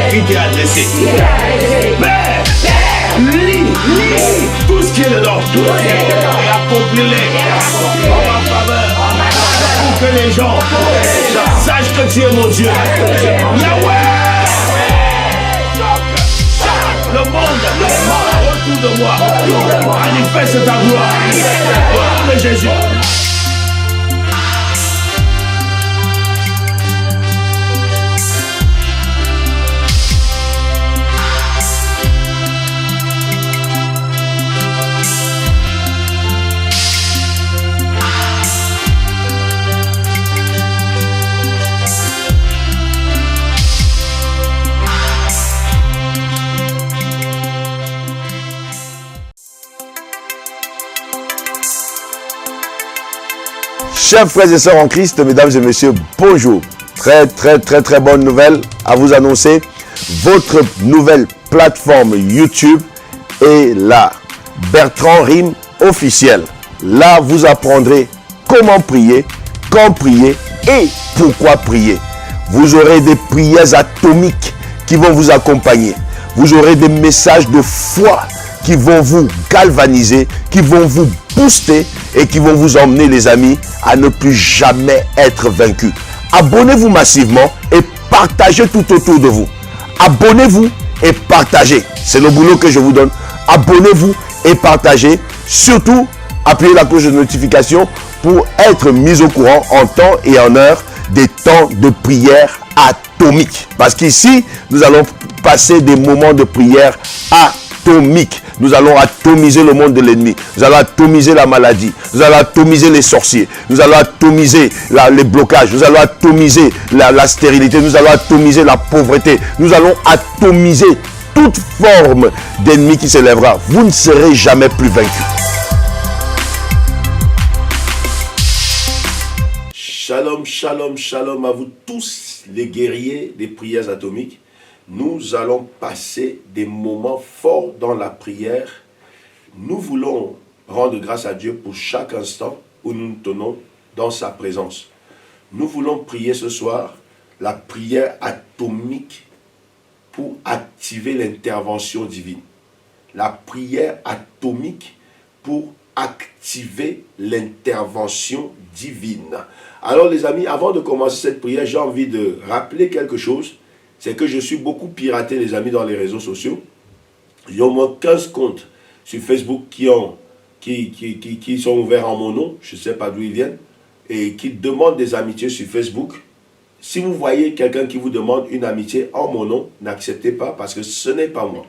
Qui t'est adressé? Père, lis tout ce qui est dedans et accomplis-les en ma faveur pour que les gens sachent que tu es mon Dieu. Yahweh! Le monde autour de moi manifeste ta gloire. Au nom de Jésus. Chers frères et sœurs en Christ, mesdames et messieurs, bonjour. Très bonne nouvelle à vous annoncer. Votre nouvelle plateforme YouTube est là. Bertrand Rime officiel. Là, vous apprendrez comment prier, quand prier et pourquoi prier. Vous aurez des prières atomiques qui vont vous accompagner. Vous aurez des messages de foi qui vont vous galvaniser, qui vont vous booster et qui vont vous emmener, les amis, à ne plus jamais être vaincus. Abonnez-vous massivement et partagez tout autour de vous. Abonnez-vous et partagez. C'est le boulot que je vous donne. Abonnez-vous et partagez. Surtout, appuyez la cloche de notification pour être mis au courant en temps et en heure des temps de prière atomique. Parce qu'ici, nous allons passer des moments de prière atomique. Nous allons atomiser le monde de l'ennemi. Nous allons atomiser la maladie. Nous allons atomiser les sorciers. Nous allons atomiser les blocages. Nous allons atomiser la stérilité. Nous allons atomiser la pauvreté. Nous allons atomiser toute forme d'ennemi qui s'élèvera. Vous ne serez jamais plus vaincu. Shalom, shalom, shalom à vous tous les guerriers des prières atomiques. Nous allons passer des moments forts dans la prière. Nous voulons rendre grâce à Dieu pour chaque instant où nous nous tenons dans sa présence. Nous voulons prier ce soir la prière atomique pour activer l'intervention divine. La prière atomique pour activer l'intervention divine. Alors les amis, avant de commencer cette prière, j'ai envie de rappeler quelque chose. C'est que je suis beaucoup piraté, les amis, dans les réseaux sociaux. Il y a au moins 15 comptes sur Facebook qui sont ouverts en mon nom. Je ne sais pas d'où ils viennent. Et qui demandent des amitiés sur Facebook. Si vous voyez quelqu'un qui vous demande une amitié en mon nom, n'acceptez pas parce que ce n'est pas moi.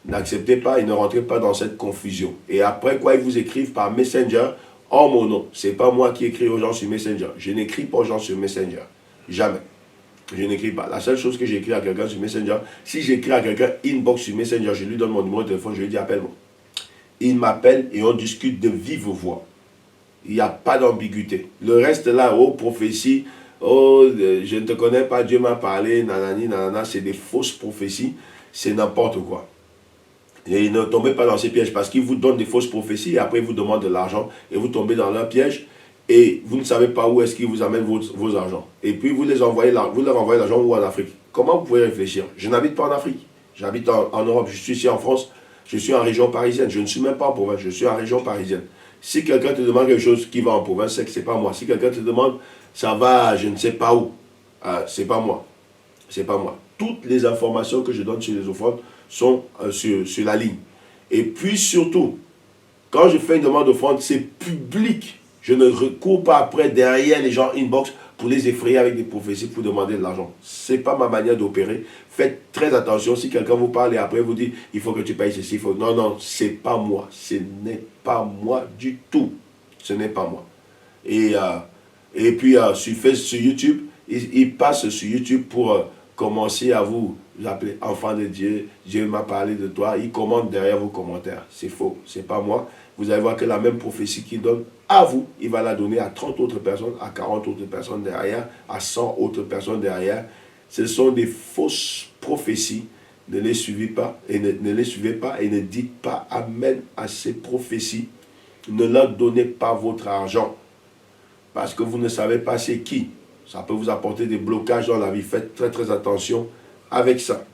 N'acceptez pas et ne rentrez pas dans cette confusion. Et après quoi, ils vous écrivent par Messenger en mon nom. Ce n'est pas moi qui écris aux gens sur Messenger. Je n'écris pas aux gens sur Messenger. Jamais. Je n'écris pas. La seule chose que j'écris à quelqu'un sur Messenger, si j'écris à quelqu'un inbox sur Messenger, je lui donne mon numéro de téléphone, je lui dis appelle-moi. Il m'appelle et on discute de vive voix. Il n'y a pas d'ambiguïté. Le reste là, oh prophétie, oh je ne te connais pas, Dieu m'a parlé, nanani, nanana, c'est des fausses prophéties, c'est n'importe quoi. Et ne tombez pas dans ces pièges parce qu'ils vous donnent des fausses prophéties et après ils vous demandent de l'argent et vous tombez dans leur piège. Et vous ne savez pas où est-ce qu'ils vous amènent vos argents. Et puis vous leur envoyez l'argent ou en Afrique. Comment vous pouvez réfléchir? Je n'habite pas en Afrique. J'habite en Europe. Je suis ici en France. Je suis en région parisienne. Je ne suis même pas en province. Je suis en région parisienne. Si quelqu'un te demande quelque chose qui va en province, c'est que ce n'est pas moi. Si quelqu'un te demande ça va je ne sais pas où, c'est pas moi. C'est pas moi. Toutes les informations que je donne sur les offrandes sont sur la ligne. Et puis surtout, quand je fais une demande d'offrande, c'est public. Je ne recours pas après derrière les gens inbox pour les effrayer avec des prophéties pour demander de l'argent. Ce n'est pas ma manière d'opérer. Faites très attention si quelqu'un vous parle et après vous dit il faut que tu payes ceci. Non, ce n'est pas moi. Ce n'est pas moi du tout. Ce n'est pas moi. Et puis sur YouTube, il passe sur YouTube pour commencer à vous appeler enfant de Dieu. Dieu m'a parlé de toi. Il commente derrière vos commentaires. C'est faux. Ce n'est pas moi. Vous allez voir que la même prophétie qu'il donne à vous, il va la donner à 30 autres personnes, à 40 autres personnes derrière, à 100 autres personnes derrière. Ce sont des fausses prophéties. Ne les suivez pas et ne les suivez pas et ne dites pas amen à ces prophéties. Ne leur donnez pas votre argent parce que vous ne savez pas c'est qui. Ça peut vous apporter des blocages dans la vie. Faites très très attention avec ça.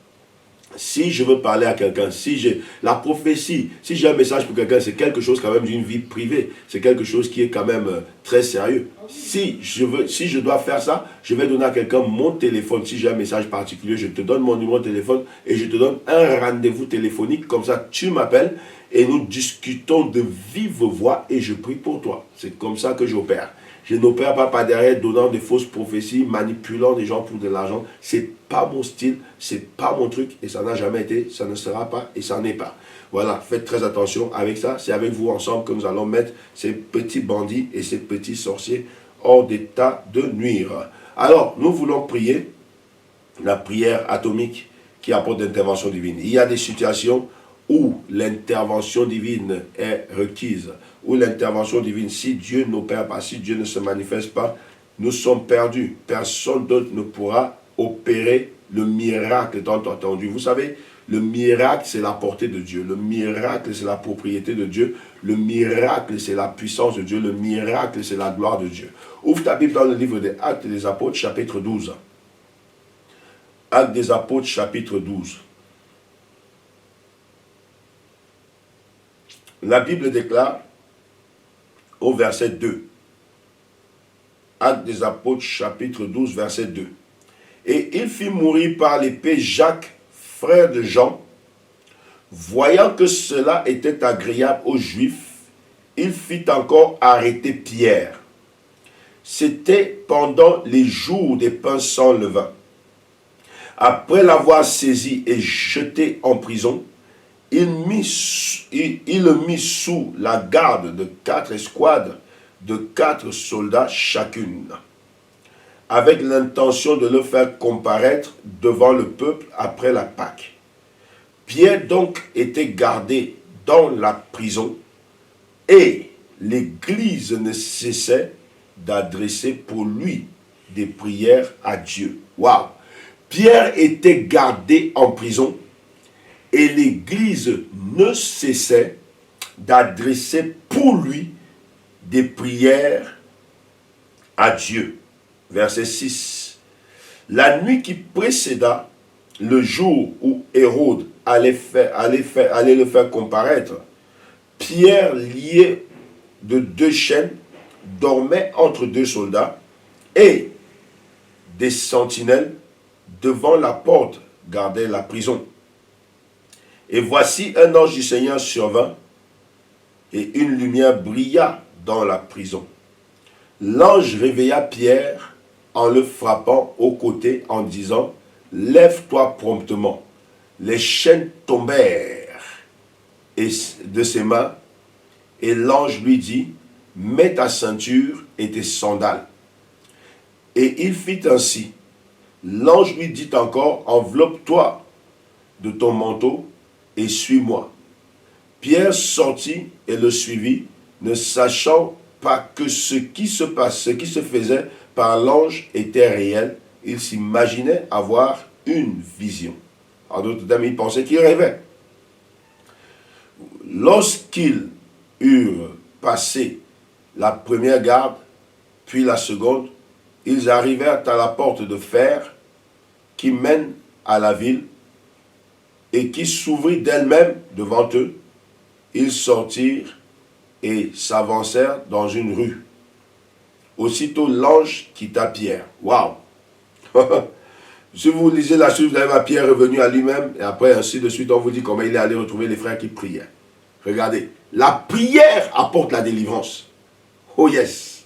Si je veux parler à quelqu'un, si j'ai la prophétie, si j'ai un message pour quelqu'un, c'est quelque chose quand même d'une vie privée. C'est quelque chose qui est quand même très sérieux. Si je dois faire ça, je vais donner à quelqu'un mon téléphone. Si j'ai un message particulier, je te donne mon numéro de téléphone et je te donne un rendez-vous téléphonique. Comme ça, tu m'appelles et nous discutons de vive voix et je prie pour toi. C'est comme ça que j'opère. Je n'opère pas par derrière, donnant des fausses prophéties, manipulant des gens pour de l'argent. C'est pas mon style, c'est pas mon truc et ça n'a jamais été, ça ne sera pas et ça n'est pas. Voilà, faites très attention avec ça. C'est avec vous ensemble que nous allons mettre ces petits bandits et ces petits sorciers hors d'état de nuire. Alors, nous voulons prier la prière atomique qui apporte l'intervention divine. Il y a des situations où l'intervention divine est requise, où l'intervention divine, si Dieu n'opère pas, si Dieu ne se manifeste pas, nous sommes perdus. Personne d'autre ne pourra opérer le miracle tant entendu. Vous savez, le miracle, c'est la portée de Dieu. Le miracle, c'est la propriété de Dieu. Le miracle, c'est la puissance de Dieu. Le miracle, c'est la gloire de Dieu. Ouvre ta Bible dans le livre des Actes des Apôtres, chapitre 12. Actes des Apôtres, chapitre 12. La Bible déclare au verset 2. Actes des Apôtres, chapitre 12, verset 2. Et il fit mourir par l'épée Jacques, frère de Jean. Voyant que cela était agréable aux Juifs, il fit encore arrêter Pierre. C'était pendant les jours des pains sans levain. Après l'avoir saisi et jeté en prison, il le mit sous la garde de 4 escouades, de 4 soldats chacune, avec l'intention de le faire comparaître devant le peuple après la Pâque. Pierre donc était gardé dans la prison et l'Église ne cessait d'adresser pour lui des prières à Dieu. Waouh! Pierre était gardé en prison et l'Église ne cessait d'adresser pour lui des prières à Dieu. Verset 6. La nuit qui précéda le jour où Hérode allait le faire comparaître, Pierre, lié de 2 chaînes, dormait entre 2 soldats et des sentinelles devant la porte gardaient la prison. Et voici un ange du Seigneur survint, et une lumière brilla dans la prison. L'ange réveilla Pierre en le frappant au côté en disant « Lève-toi promptement ». Les chaînes tombèrent de ses mains, et l'ange lui dit « Mets ta ceinture et tes sandales ». Et il fit ainsi. L'ange lui dit encore « Enveloppe-toi de ton manteau et suis-moi ». Pierre sortit et le suivit, ne sachant pas que ce qui se faisait par l'ange était réel. Il s'imaginait avoir une vision. En d'autres termes, il pensait qu'il rêvait. Lorsqu'ils eurent passé la première garde, puis la seconde, ils arrivèrent à la porte de fer qui mène à la ville et qui s'ouvrit d'elle-même devant eux. Ils sortirent et s'avancèrent dans une rue. Aussitôt l'ange quitta Pierre. Waouh! Si vous lisez la suite, vous allez voir Pierre revenu à lui-même, et après ainsi de suite, on vous dit comment il est allé retrouver les frères qui priaient. Regardez, la prière apporte la délivrance. Oh yes!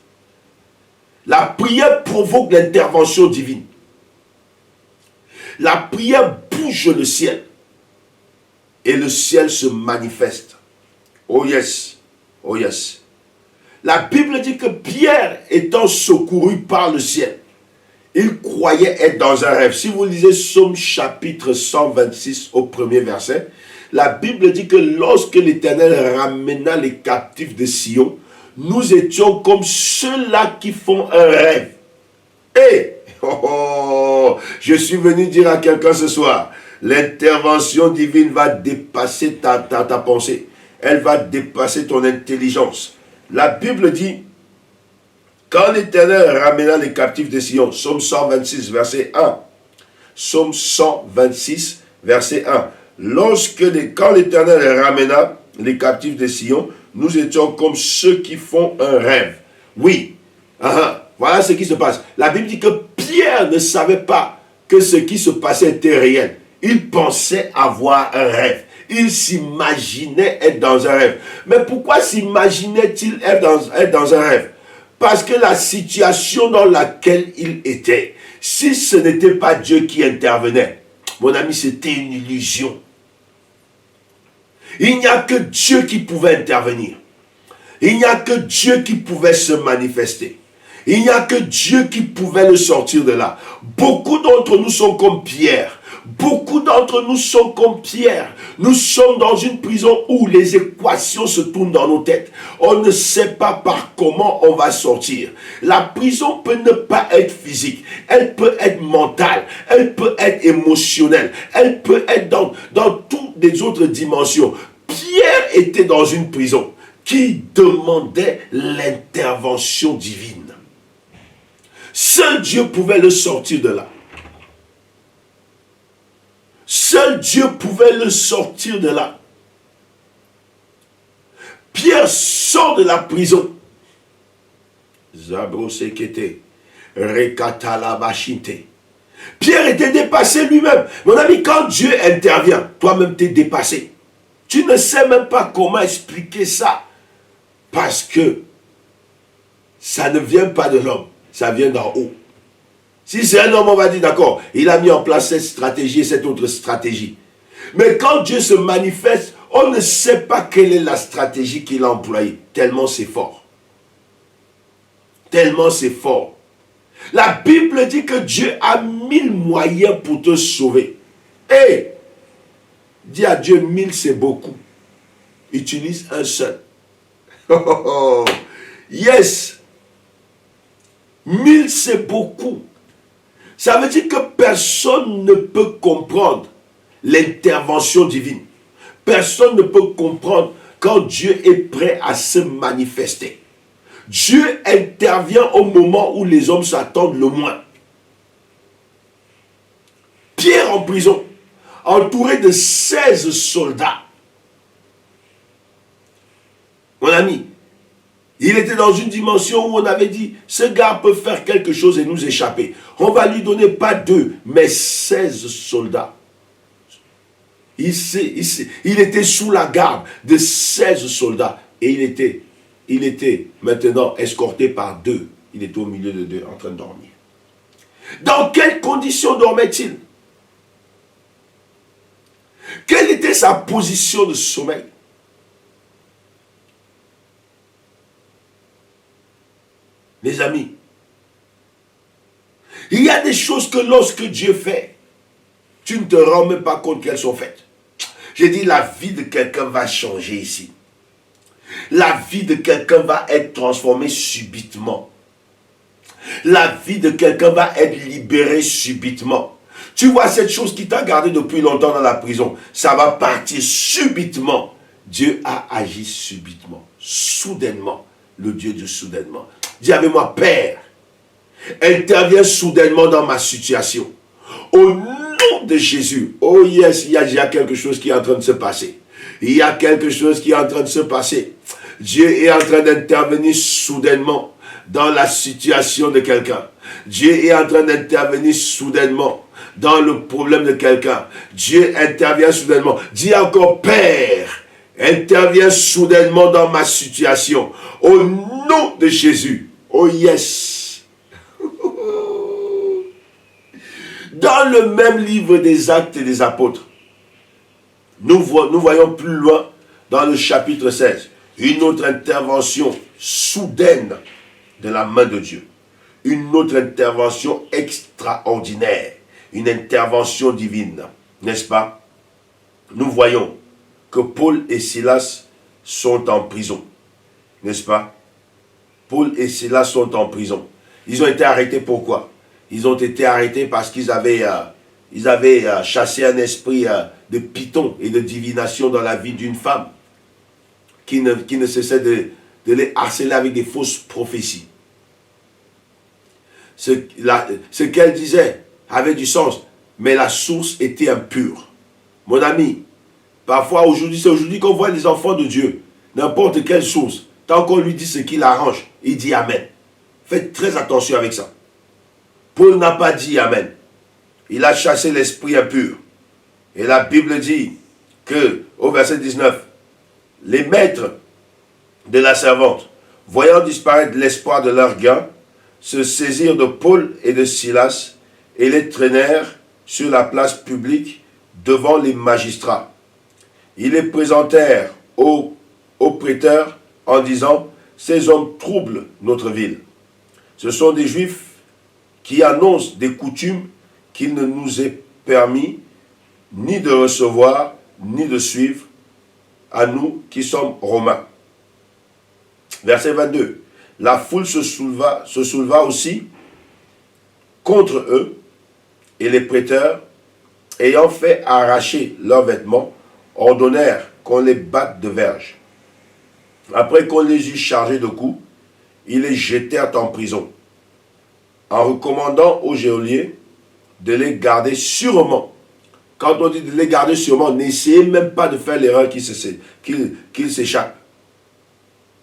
La prière provoque l'intervention divine. La prière bouge le ciel. Et le ciel se manifeste. Oh yes! Oh yes! La Bible dit que Pierre étant secouru par le ciel, il croyait être dans un rêve. Si vous lisez Psaume chapitre 126 au premier verset, la Bible dit que lorsque l'Éternel ramena les captifs de Sion, nous étions comme ceux-là qui font un rêve. Et, je suis venu dire à quelqu'un ce soir, l'intervention divine va dépasser ta pensée. Elle va dépasser ton intelligence. La Bible dit, Quand l'Éternel ramena les captifs de Sion, Psaume 126, verset 1. Psaume 126, verset 1. Quand l'Éternel ramena les captifs de Sion, nous étions comme ceux qui font un rêve. Oui, voilà ce qui se passe. La Bible dit que Pierre ne savait pas que ce qui se passait était réel. Il pensait avoir un rêve. Il s'imaginait être dans un rêve. Mais pourquoi s'imaginait-il être dans un rêve? Parce que la situation dans laquelle il était, si ce n'était pas Dieu qui intervenait, mon ami, c'était une illusion. Il n'y a que Dieu qui pouvait intervenir. Il n'y a que Dieu qui pouvait se manifester. Il n'y a que Dieu qui pouvait le sortir de là. Beaucoup d'entre nous sont comme Pierre. Beaucoup d'entre nous sont comme Pierre. Nous sommes dans une prison où les équations se tournent dans nos têtes. On ne sait pas par comment on va sortir. La prison peut ne pas être physique. Elle peut être mentale. Elle peut être émotionnelle. Elle peut être dans toutes les autres dimensions. Pierre était dans une prison qui demandait l'intervention divine. Seul Dieu pouvait le sortir de là. Seul Dieu pouvait le sortir de là. Pierre sort de la prison. Zabrosekete, Rekatalabashinte. Pierre était dépassé lui-même. Mon ami, quand Dieu intervient, toi-même t'es dépassé. Tu ne sais même pas comment expliquer ça. Parce que ça ne vient pas de l'homme. Ça vient d'en haut. Si c'est un homme, on va dire d'accord, il a mis en place cette stratégie et cette autre stratégie. Mais quand Dieu se manifeste, on ne sait pas quelle est la stratégie qu'il a employée. Tellement c'est fort. Tellement c'est fort. La Bible dit que Dieu a 1000 moyens pour te sauver. Hey, dis à Dieu, 1000 c'est beaucoup. Utilise un seul. Yes. 1000 c'est beaucoup. Ça veut dire que personne ne peut comprendre l'intervention divine. Personne ne peut comprendre quand Dieu est prêt à se manifester. Dieu intervient au moment où les hommes s'attendent le moins. Pierre en prison, entouré de 16 soldats. Mon ami, il était dans une dimension où on avait dit, ce gars peut faire quelque chose et nous échapper. On va lui donner pas 2, mais 16 soldats. Il était sous la garde de 16 soldats. Et il était maintenant escorté par 2. Il était au milieu de 2 en train de dormir. Dans quelles conditions dormait-il? Quelle était sa position de sommeil? Les amis, il y a des choses que lorsque Dieu fait, tu ne te rends même pas compte qu'elles sont faites. J'ai dit, la vie de quelqu'un va changer ici. La vie de quelqu'un va être transformée subitement. La vie de quelqu'un va être libérée subitement. Tu vois cette chose qui t'a gardé depuis longtemps dans la prison, ça va partir subitement. Dieu a agi subitement, soudainement, le Dieu du soudainement. Dis avec moi, Père, interviens soudainement dans ma situation. Au nom de Jésus, oh yes, il y a quelque chose qui est en train de se passer. Il y a quelque chose qui est en train de se passer. Dieu est en train d'intervenir soudainement dans la situation de quelqu'un. Dieu est en train d'intervenir soudainement dans le problème de quelqu'un. Dieu intervient soudainement. Dis encore, Père, interviens soudainement dans ma situation. Au nom de Jésus. Oh yes. Dans le même livre des Actes et des Apôtres, nous voyons plus loin dans le chapitre 16, une autre intervention soudaine de la main de Dieu. Une autre intervention extraordinaire. Une intervention divine. N'est-ce pas? Nous voyons que Paul et Silas sont en prison. N'est-ce pas? Paul et Silas sont en prison. Ils ont été arrêtés pourquoi? Ils ont été arrêtés parce qu'ils avaient, chassé un esprit de python et de divination dans la vie d'une femme qui ne cessait de les harceler avec des fausses prophéties. ce qu'elle disait avait du sens, mais la source était impure. Mon ami, parfois aujourd'hui, c'est aujourd'hui qu'on voit les enfants de Dieu, n'importe quelle source, tant qu'on lui dit ce qu'il arrange, il dit Amen. Faites très attention avec ça. Paul n'a pas dit Amen. Il a chassé l'esprit impur. Et la Bible dit que, au verset 19, les maîtres de la servante, voyant disparaître l'espoir de leur gain, se saisirent de Paul et de Silas et les traînèrent sur la place publique devant les magistrats. Ils les présentèrent aux prêteurs en disant « Ces hommes troublent notre ville. Ce sont des Juifs qui annoncent des coutumes qu'il ne nous est permis ni de recevoir, ni de suivre, à nous qui sommes Romains. » Verset 22. La foule se souleva aussi contre eux, et les prêteurs, ayant fait arracher leurs vêtements, ordonnèrent qu'on les batte de verges. Après qu'on les eut chargés de coups, ils les jetèrent en prison, en recommandant aux geôliers de les garder sûrement. Quand on dit de les garder sûrement, n'essayez même pas de faire l'erreur qu'ils s'échappent.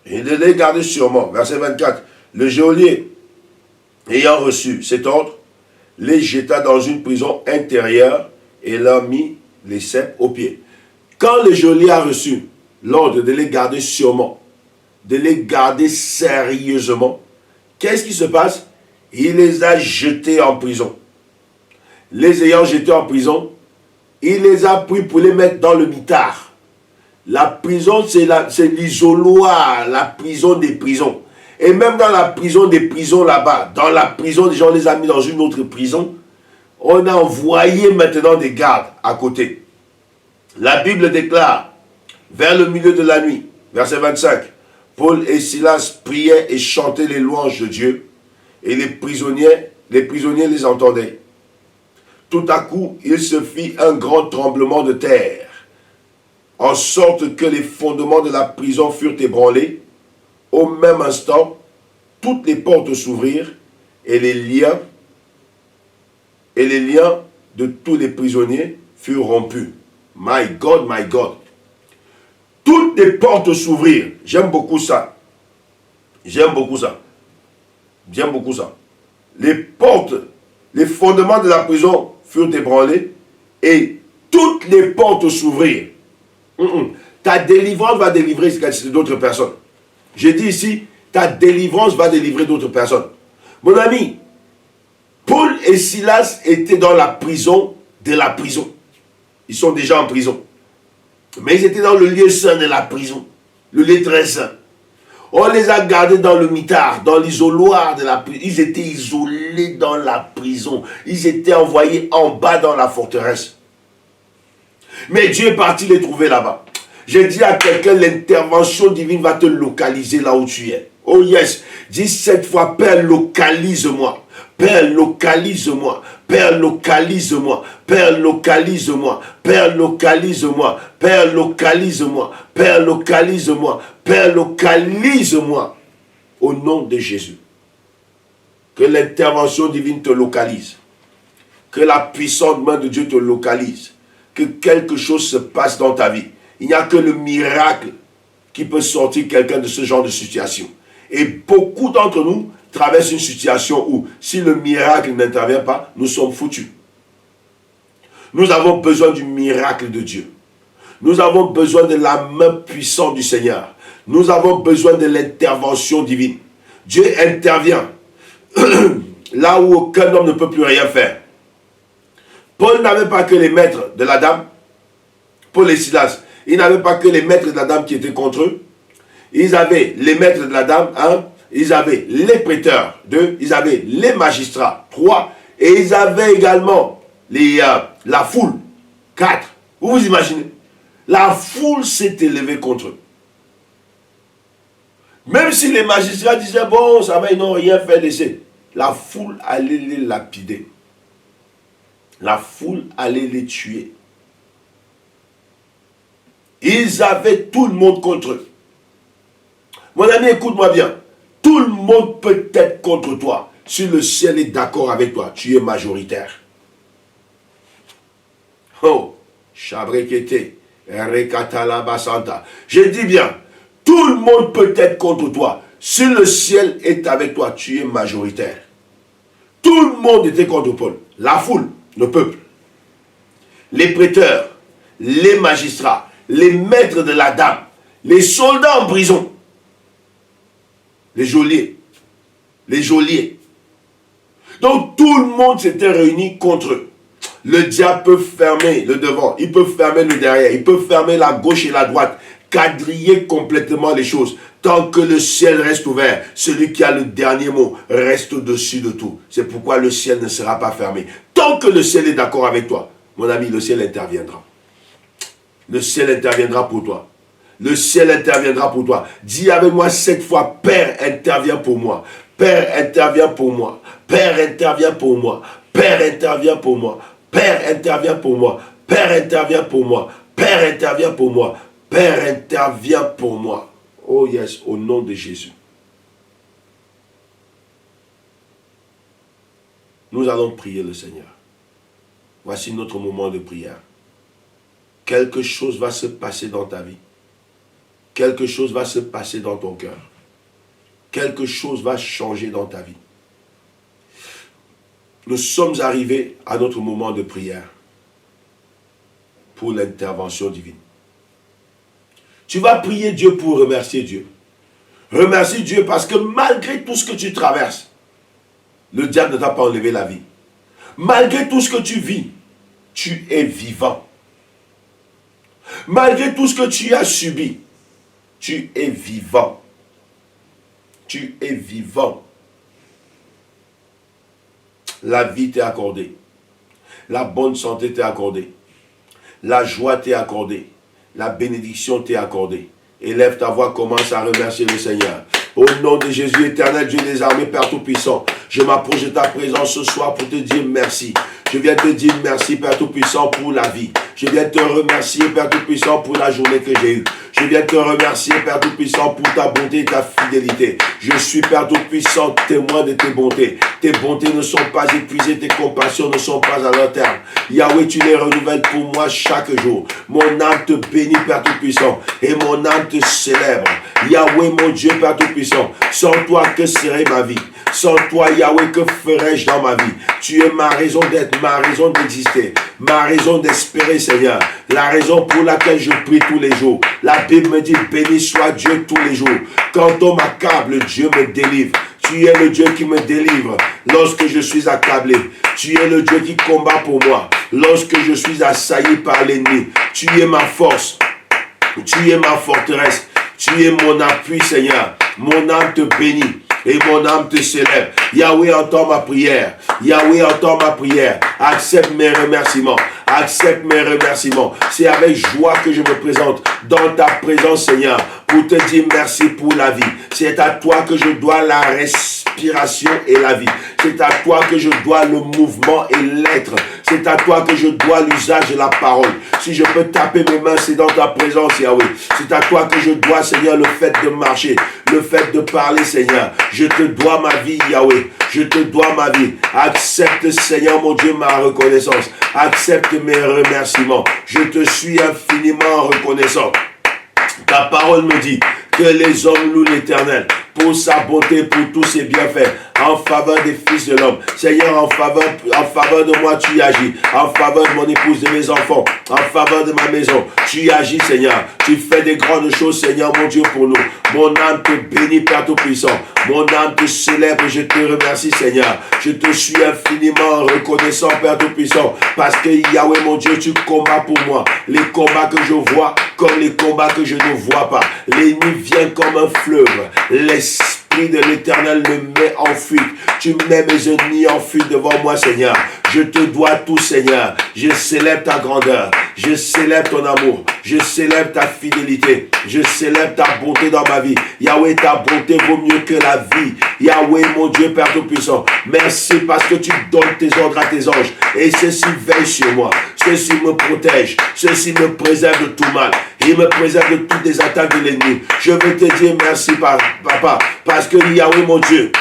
Et de les garder sûrement. Verset 24. Le geôlier, ayant reçu cet ordre, les jeta dans une prison intérieure et leur mit les ceps aux pieds. Quand le geôlier a reçu l'ordre de les garder sûrement, de les garder sérieusement, qu'est-ce qui se passe? Il les a jetés en prison. Les ayant jetés en prison, il les a pris pour les mettre dans le mitard. La prison, c'est l'isoloir, la prison des prisons. Et même dans la prison des prisons là-bas, dans la prison, des gens les a mis dans une autre prison, on a envoyé maintenant des gardes à côté. La Bible déclare, vers le milieu de la nuit, verset 25, Paul et Silas priaient et chantaient les louanges de Dieu, et les prisonniers les entendaient. Tout à coup, il se fit un grand tremblement de terre, en sorte que les fondements de la prison furent ébranlés. Au même instant, toutes les portes s'ouvrirent et les liens de tous les prisonniers furent rompus. My God, my God. Toutes les portes s'ouvrirent. J'aime beaucoup ça. J'aime beaucoup ça. J'aime beaucoup ça. Les portes, les fondements de la prison furent ébranlés et toutes les portes s'ouvrirent. Ta délivrance va délivrer d'autres personnes. J'ai dit ici, ta délivrance va délivrer d'autres personnes. Mon ami, Paul et Silas étaient dans la prison de la prison. Ils sont déjà en prison. Mais ils étaient dans le lieu saint de la prison. Le lieu très saint. On les a gardés dans le mitard, dans l'isoloir de la prison. Ils étaient isolés dans la prison. Ils étaient envoyés en bas dans la forteresse. Mais Dieu est parti les trouver là-bas. J'ai dit à quelqu'un, l'intervention divine va te localiser là où tu es. Oh yes, dis cette fois, Père, localise-moi. Père, localise-moi. Père, localise-moi. Père, localise-moi. Père, localise-moi. Père, localise-moi. Père, localise-moi. Père, localise-moi. Au nom de Jésus. Que l'intervention divine te localise. Que la puissante main de Dieu te localise. Que quelque chose se passe dans ta vie. Il n'y a que le miracle qui peut sortir quelqu'un de ce genre de situation. Et beaucoup d'entre nous traversent une situation où, si le miracle n'intervient pas, nous sommes foutus. Nous avons besoin du miracle de Dieu. Nous avons besoin de la main puissante du Seigneur. Nous avons besoin de l'intervention divine. Dieu intervient là où aucun homme ne peut plus rien faire. Paul n'avait pas que les maîtres de la dame, Paul et Silas, ils n'avaient pas que les maîtres de la dame qui étaient contre eux. Ils avaient les maîtres de la dame, 1, ils avaient les prêteurs, 2, ils avaient les magistrats, 3, et ils avaient également la foule, 4. Vous vous imaginez? La foule s'est élevée contre eux. Même si les magistrats disaient, bon, ça va, ils n'ont rien fait laisser. La foule allait les lapider. La foule allait les tuer. Ils avaient tout le monde contre eux. Mon ami, écoute-moi bien. Tout le monde peut être contre toi. Si le ciel est d'accord avec toi, tu es majoritaire. Oh, Chabrekete, Rekatala Basanta. Je dis bien, tout le monde peut être contre toi. Si le ciel est avec toi, tu es majoritaire. Tout le monde était contre Paul. La foule, le peuple, les prêteurs, les magistrats, les maîtres de la dame, les soldats en prison, les geôliers. Donc tout le monde s'était réuni contre eux. Le diable peut fermer le devant, il peut fermer le derrière, il peut fermer la gauche et la droite, quadriller complètement les choses. Tant que le ciel reste ouvert, celui qui a le dernier mot reste au-dessus de tout. C'est pourquoi le ciel ne sera pas fermé. Tant que le ciel est d'accord avec toi, mon ami, le ciel interviendra. Le ciel interviendra pour toi. Le ciel interviendra pour toi. Dis avec moi 7 fois, Père, interviens pour moi. Père, interviens pour moi. Père, interviens pour moi. Père, interviens pour moi. Père, interviens pour moi. Père, interviens pour moi. Père, interviens pour moi. Père, interviens pour moi. Oh yes, au nom de Jésus. Nous allons prier le Seigneur. Voici notre moment de prière. Quelque chose va se passer dans ta vie. Quelque chose va se passer dans ton cœur. Quelque chose va changer dans ta vie. Nous sommes arrivés à notre moment de prière pour l'intervention divine. Tu vas prier Dieu pour remercier Dieu. Remercie Dieu parce que malgré tout ce que tu traverses, le diable ne t'a pas enlevé la vie. Malgré tout ce que tu vis, tu es vivant. Malgré tout ce que tu as subi, tu es vivant. Tu es vivant. La vie t'est accordée. La bonne santé t'est accordée. La joie t'est accordée. La bénédiction t'est accordée. Élève ta voix, commence à remercier le Seigneur. Au nom de Jésus éternel, Dieu des armées, Père Tout-Puissant, je m'approche de ta présence ce soir pour te dire merci. Je viens te dire merci, Père Tout-Puissant, pour la vie. Je viens te remercier, Père Tout-Puissant, pour la journée que j'ai eue. Je viens te remercier, Père Tout-Puissant, pour ta bonté et ta fidélité. Je suis, Père Tout-Puissant, témoin de tes bontés. Tes bontés ne sont pas épuisées, tes compassions ne sont pas à leur terme. Yahweh, tu les renouvelles pour moi chaque jour. Mon âme te bénit, Père Tout-Puissant, et mon âme te célèbre. Yahweh, mon Dieu, Père Tout-Puissant, sans toi, que serait ma vie? Sans toi, Yahweh, que ferais-je dans ma vie? Tu es ma raison d'être, ma raison d'exister, ma raison d'espérer, Seigneur. La raison pour laquelle je prie tous les jours. La Bible me dit, béni soit Dieu tous les jours. Quand on m'accable, Dieu me délivre. Tu es le Dieu qui me délivre lorsque je suis accablé. Tu es le Dieu qui combat pour moi lorsque je suis assailli par l'ennemi. Tu es ma force. Tu es ma forteresse. Tu es mon appui, Seigneur. Mon âme te bénit et mon âme te célèbre. Yahweh, entends ma prière. Yahweh, entends ma prière. Accepte mes remerciements. Accepte mes remerciements. C'est avec joie que je me présente dans ta présence, Seigneur, pour te dire merci pour la vie. C'est à toi que je dois la respiration et la vie. C'est à toi que je dois le mouvement et l'être. C'est à toi que je dois l'usage de la parole. Si je peux taper mes mains, c'est dans ta présence, Yahweh. C'est à toi que je dois, Seigneur, le fait de marcher, le fait de parler, Seigneur. Je te dois ma vie, Yahweh. Je te dois ma vie. Accepte, Seigneur, mon Dieu, ma reconnaissance. Accepte mes remerciements. Je te suis infiniment reconnaissant. Ta parole me dit que les hommes louent l'Éternel pour sa bonté, pour tous ses bienfaits, en faveur des fils de l'homme. Seigneur, en faveur de moi, tu agis. En faveur de mon épouse, de mes enfants, en faveur de ma maison, tu agis, Seigneur. Tu fais des grandes choses, Seigneur, mon Dieu, pour nous. Mon âme te bénit, Père Tout-Puissant. Mon âme te célèbre et je te remercie, Seigneur. Je te suis infiniment reconnaissant, Père Tout-Puissant, parce que, Yahweh, mon Dieu, tu combats pour moi. Les combats que je vois, comme les combats que je ne vois pas. L'ennemi vient comme un fleuve. L'Esprit de l'Éternel me met en fuite. Tu mets mes ennemis en fuite devant moi, Seigneur. Je te dois tout, Seigneur. Je célèbre ta grandeur. Je célèbre ton amour. Je célèbre ta fidélité. Je célèbre ta bonté dans ma vie. Yahweh, ta bonté vaut mieux que la vie. Yahweh, mon Dieu, Père Tout-Puissant. Merci parce que tu donnes tes ordres à tes anges. Et ceux-ci veillent sur moi. Ceux-ci me protègent. Ceux-ci me préservent de tout mal. Il me préserve de toutes les attaques de l'ennemi. Je veux te dire merci, Papa. Parce que Yahweh, mon Dieu,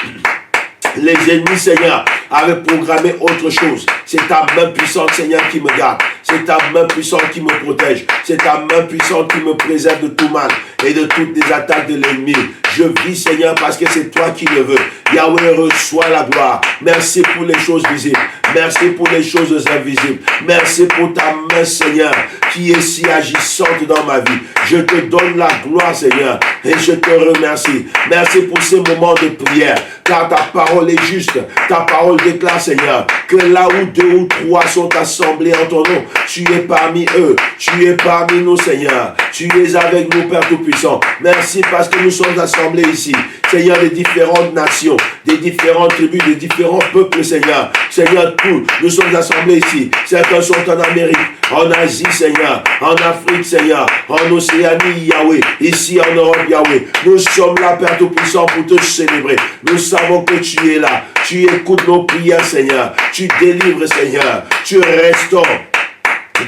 Les ennemis, Seigneur, avaient programmé autre chose. C'est ta main puissante, Seigneur, qui me garde. C'est ta main puissante qui me protège. C'est ta main puissante qui me préserve de tout mal et de toutes les attaques de l'ennemi. Je vis, Seigneur, parce que c'est toi qui le veux. Yahweh, reçois la gloire. Merci pour les choses visibles. Merci pour les choses invisibles. Merci pour ta main, Seigneur, qui est si agissante dans ma vie. Je te donne la gloire, Seigneur, et je te remercie. Merci pour ces moments de prière, car ta parole est juste. Ta parole déclare, Seigneur, que là où 2 ou 3 sont assemblés en ton nom, tu es parmi eux. Tu es parmi nous, Seigneur. Tu es avec nous, Père Tout-Puissant. Merci parce que nous sommes assemblés ici, Seigneur, des différentes nations, des différentes tribus, des différents peuples, Seigneur. Seigneur, nous sommes assemblés ici. Certains sont en Amérique, en Asie, Seigneur, en Afrique, Seigneur, en Océanie, Yahweh, ici en Europe, Yahweh. Nous sommes là, Père Tout-Puissant, pour te célébrer. Nous savons que tu es là. Tu écoutes nos prières, Seigneur. Tu délivres, Seigneur. Tu restaures.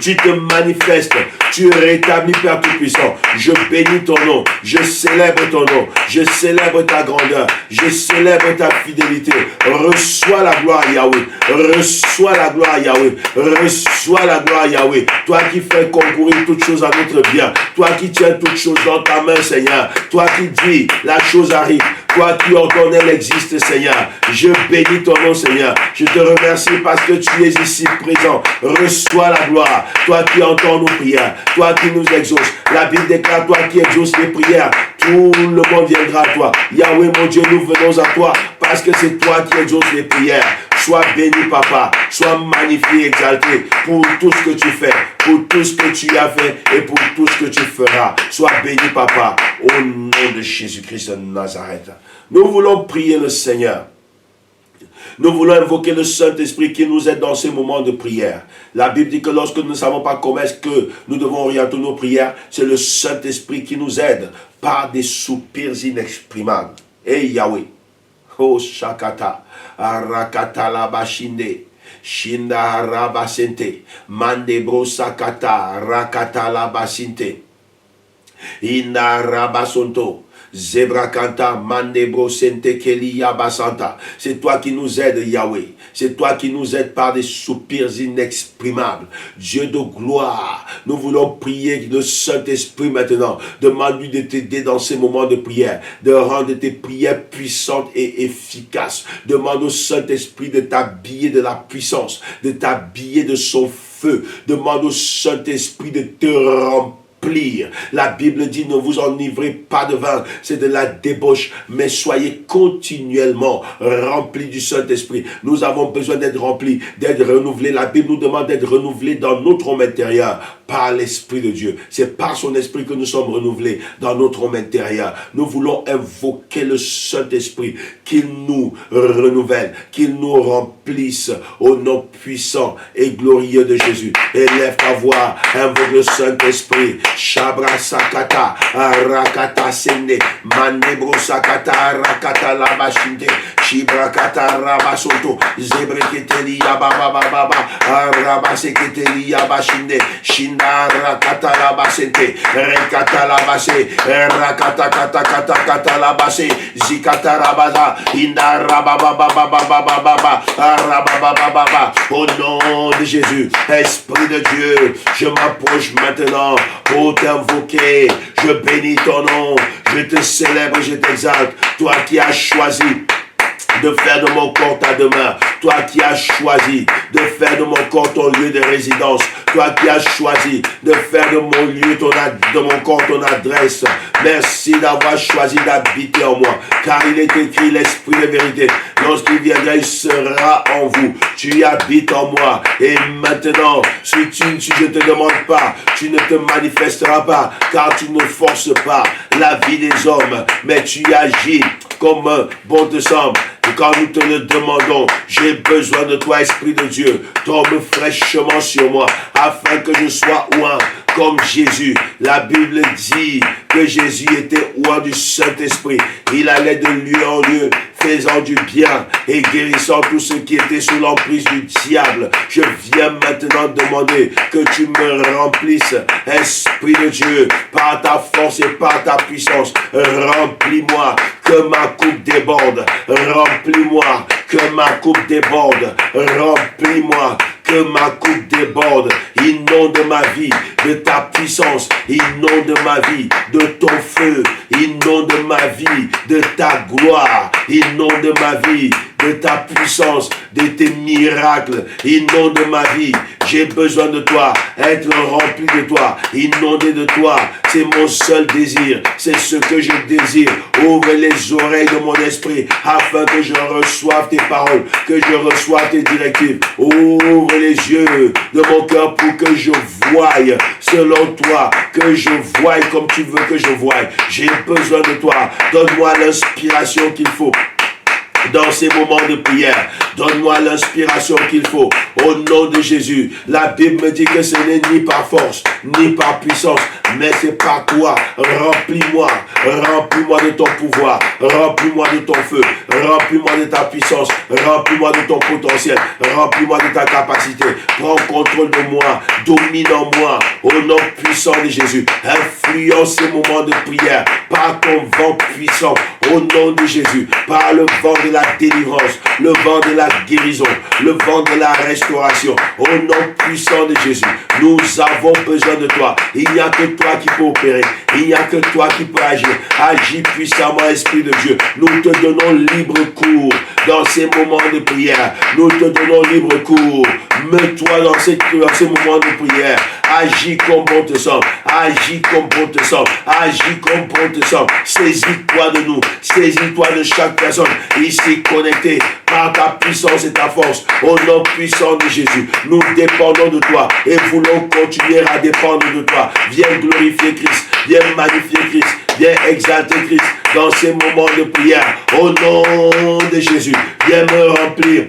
Tu te manifestes, tu rétablis, Père Tout-Puissant. Je bénis ton nom, je célèbre ton nom, je célèbre ta grandeur, je célèbre ta fidélité. Reçois la gloire, Yahweh. Reçois la gloire, Yahweh. Reçois la gloire, Yahweh. Toi qui fais concourir toutes choses à notre bien. Toi qui tiens toutes choses dans ta main, Seigneur. Toi qui dis, la chose arrive. Toi qui ordonnes, elle existe, Seigneur. Je bénis ton nom, Seigneur. Je te remercie parce que tu es ici présent. Reçois la gloire. Toi qui entends nos prières. Toi qui nous exauces. La Bible déclare, toi qui exauces les prières. Tout le monde viendra à toi. Yahweh, mon Dieu, nous venons à toi parce que c'est toi qui exauces les prières. Sois béni, Papa. Sois magnifié, exalté pour tout ce que tu fais, pour tout ce que tu as fait et pour tout ce que tu feras. Sois béni, Papa, au nom de Jésus-Christ de Nazareth. Nous voulons prier le Seigneur. Nous voulons invoquer le Saint-Esprit qui nous aide dans ces moments de prière. La Bible dit que lorsque nous ne savons pas comment est-ce que nous devons orienter nos prières, c'est le Saint-Esprit qui nous aide par des soupirs inexprimables. Et Yahweh, oh Shakata, Arakata Labashinde, Shinda Rabasente, Mandebro Sakata, Rakata Labasinte, Inda Rabasonto, Zebrakanta, Mandebro Sente Kelia Basanta. C'est toi qui nous aides, Yahweh. C'est toi qui nous aides par des soupirs inexprimables. Dieu de gloire, nous voulons prier le Saint-Esprit maintenant. Demande-lui de t'aider dans ces moments de prière, de rendre tes prières puissantes et efficaces. Demande au Saint-Esprit de t'habiller de la puissance, de t'habiller de son feu. Demande au Saint-Esprit de te remplir. La Bible dit, ne vous enivrez pas de vin, c'est de la débauche, mais soyez continuellement remplis du Saint-Esprit. Nous avons besoin d'être remplis, d'être renouvelés. La Bible nous demande d'être renouvelés dans notre homme intérieur par l'Esprit de Dieu. C'est par son Esprit que nous sommes renouvelés dans notre homme intérieur. Nous voulons invoquer le Saint-Esprit, qu'il nous renouvelle, qu'il nous remplisse au nom puissant et glorieux de Jésus. Élève ta voix, invoque le Saint-Esprit. Shabra Sakata, Rakata Sende, Mandebro Sakata, Rakata Labashinde, Shibrakata Rabasoto, Zebreketeli Yababa Baba, Arabaseketeli Yabashinde, Shinda Rakata Labasente, Rekata Labase, Rakata Kata Kata Kata Labase, Zikata Rabaza, Inda Rababa Baba Baba Baba, Rababa Baba. Au nom de Jésus, Esprit de Dieu, je m'approche maintenant pour t'invoquer. Je bénis ton nom, je te célèbre, je t'exalte. Toi qui as choisi de faire de mon corps ta demeure. Toi qui as choisi de faire de mon corps ton lieu de résidence. Toi qui as choisi de faire de mon lieu, de mon corps ton adresse. Merci d'avoir choisi d'habiter en moi. Car il est écrit, l'Esprit de vérité, lorsqu'il viendra, il sera en vous. Tu habites en moi. Et maintenant, si je ne te demande pas, tu ne te manifesteras pas. Car tu ne forces pas la vie des hommes. Mais tu agis comme bon te semble. Et quand nous te le demandons, j'ai besoin de toi, Esprit de Dieu. Tombe fraîchement sur moi, afin que je sois oint comme Jésus. La Bible dit que Jésus était oint du Saint-Esprit. Il allait de lieu en lieu, faisant du bien et guérissant tous ceux qui étaient sous l'emprise du diable. Je viens maintenant demander que tu me remplisses, Esprit de Dieu, par ta force et par ta puissance. Remplis-moi, que ma coupe déborde. Remplis-moi, que ma coupe déborde. Remplis-moi, que ma coupe déborde. Inonde ma vie de ta puissance. Inonde ma vie de ton feu. Inonde ma vie de ta gloire. Inonde ma vie de ta puissance, de tes miracles. Inonde ma vie. J'ai besoin de toi, être rempli de toi, inondé de toi. C'est mon seul désir, c'est ce que je désire. Ouvre les oreilles de mon esprit afin que je reçoive tes paroles, que je reçoive tes directives. Ouvre les yeux de mon cœur pour que je voie selon toi, que je voie comme tu veux que je voie. J'ai besoin de toi. Donne-moi l'inspiration qu'il faut. Dans ces moments de prière, donne-moi l'inspiration qu'il faut. Au nom de Jésus, la Bible me dit que ce n'est ni par force, ni par puissance, mais c'est par toi. Remplis-moi, remplis-moi de ton pouvoir, remplis-moi de ton feu, remplis-moi de ta puissance, remplis-moi de ton potentiel, remplis-moi de ta capacité. Prends contrôle de moi, domine en moi, au nom puissant de Jésus. Influence ces moments de prière par ton vent puissant, au nom de Jésus, par le vent de la délivrance, le vent de la guérison, le vent de la restauration, au nom puissant de Jésus. Nous avons besoin de toi. Il n'y a que toi qui peux opérer. Il n'y a que toi qui peux agir. Agis puissamment, Esprit de Dieu. Nous te donnons libre cours dans ces moments de prière. Nous te donnons libre cours. Mets-toi dans ces moments de prière. Agis comme bon te semble. Agis comme bon te semble. Agis comme bon te semble. Saisis-toi de nous. Saisis-toi de chaque personne ici connectée par ta puissance et ta force. Au nom puissant de Jésus, nous dépendons de toi et voulons continuer à dépendre de toi. Viens glorifier Christ. Viens magnifier Christ. Viens exalter Christ dans ces moments de prière. Au nom de Jésus, viens me remplir.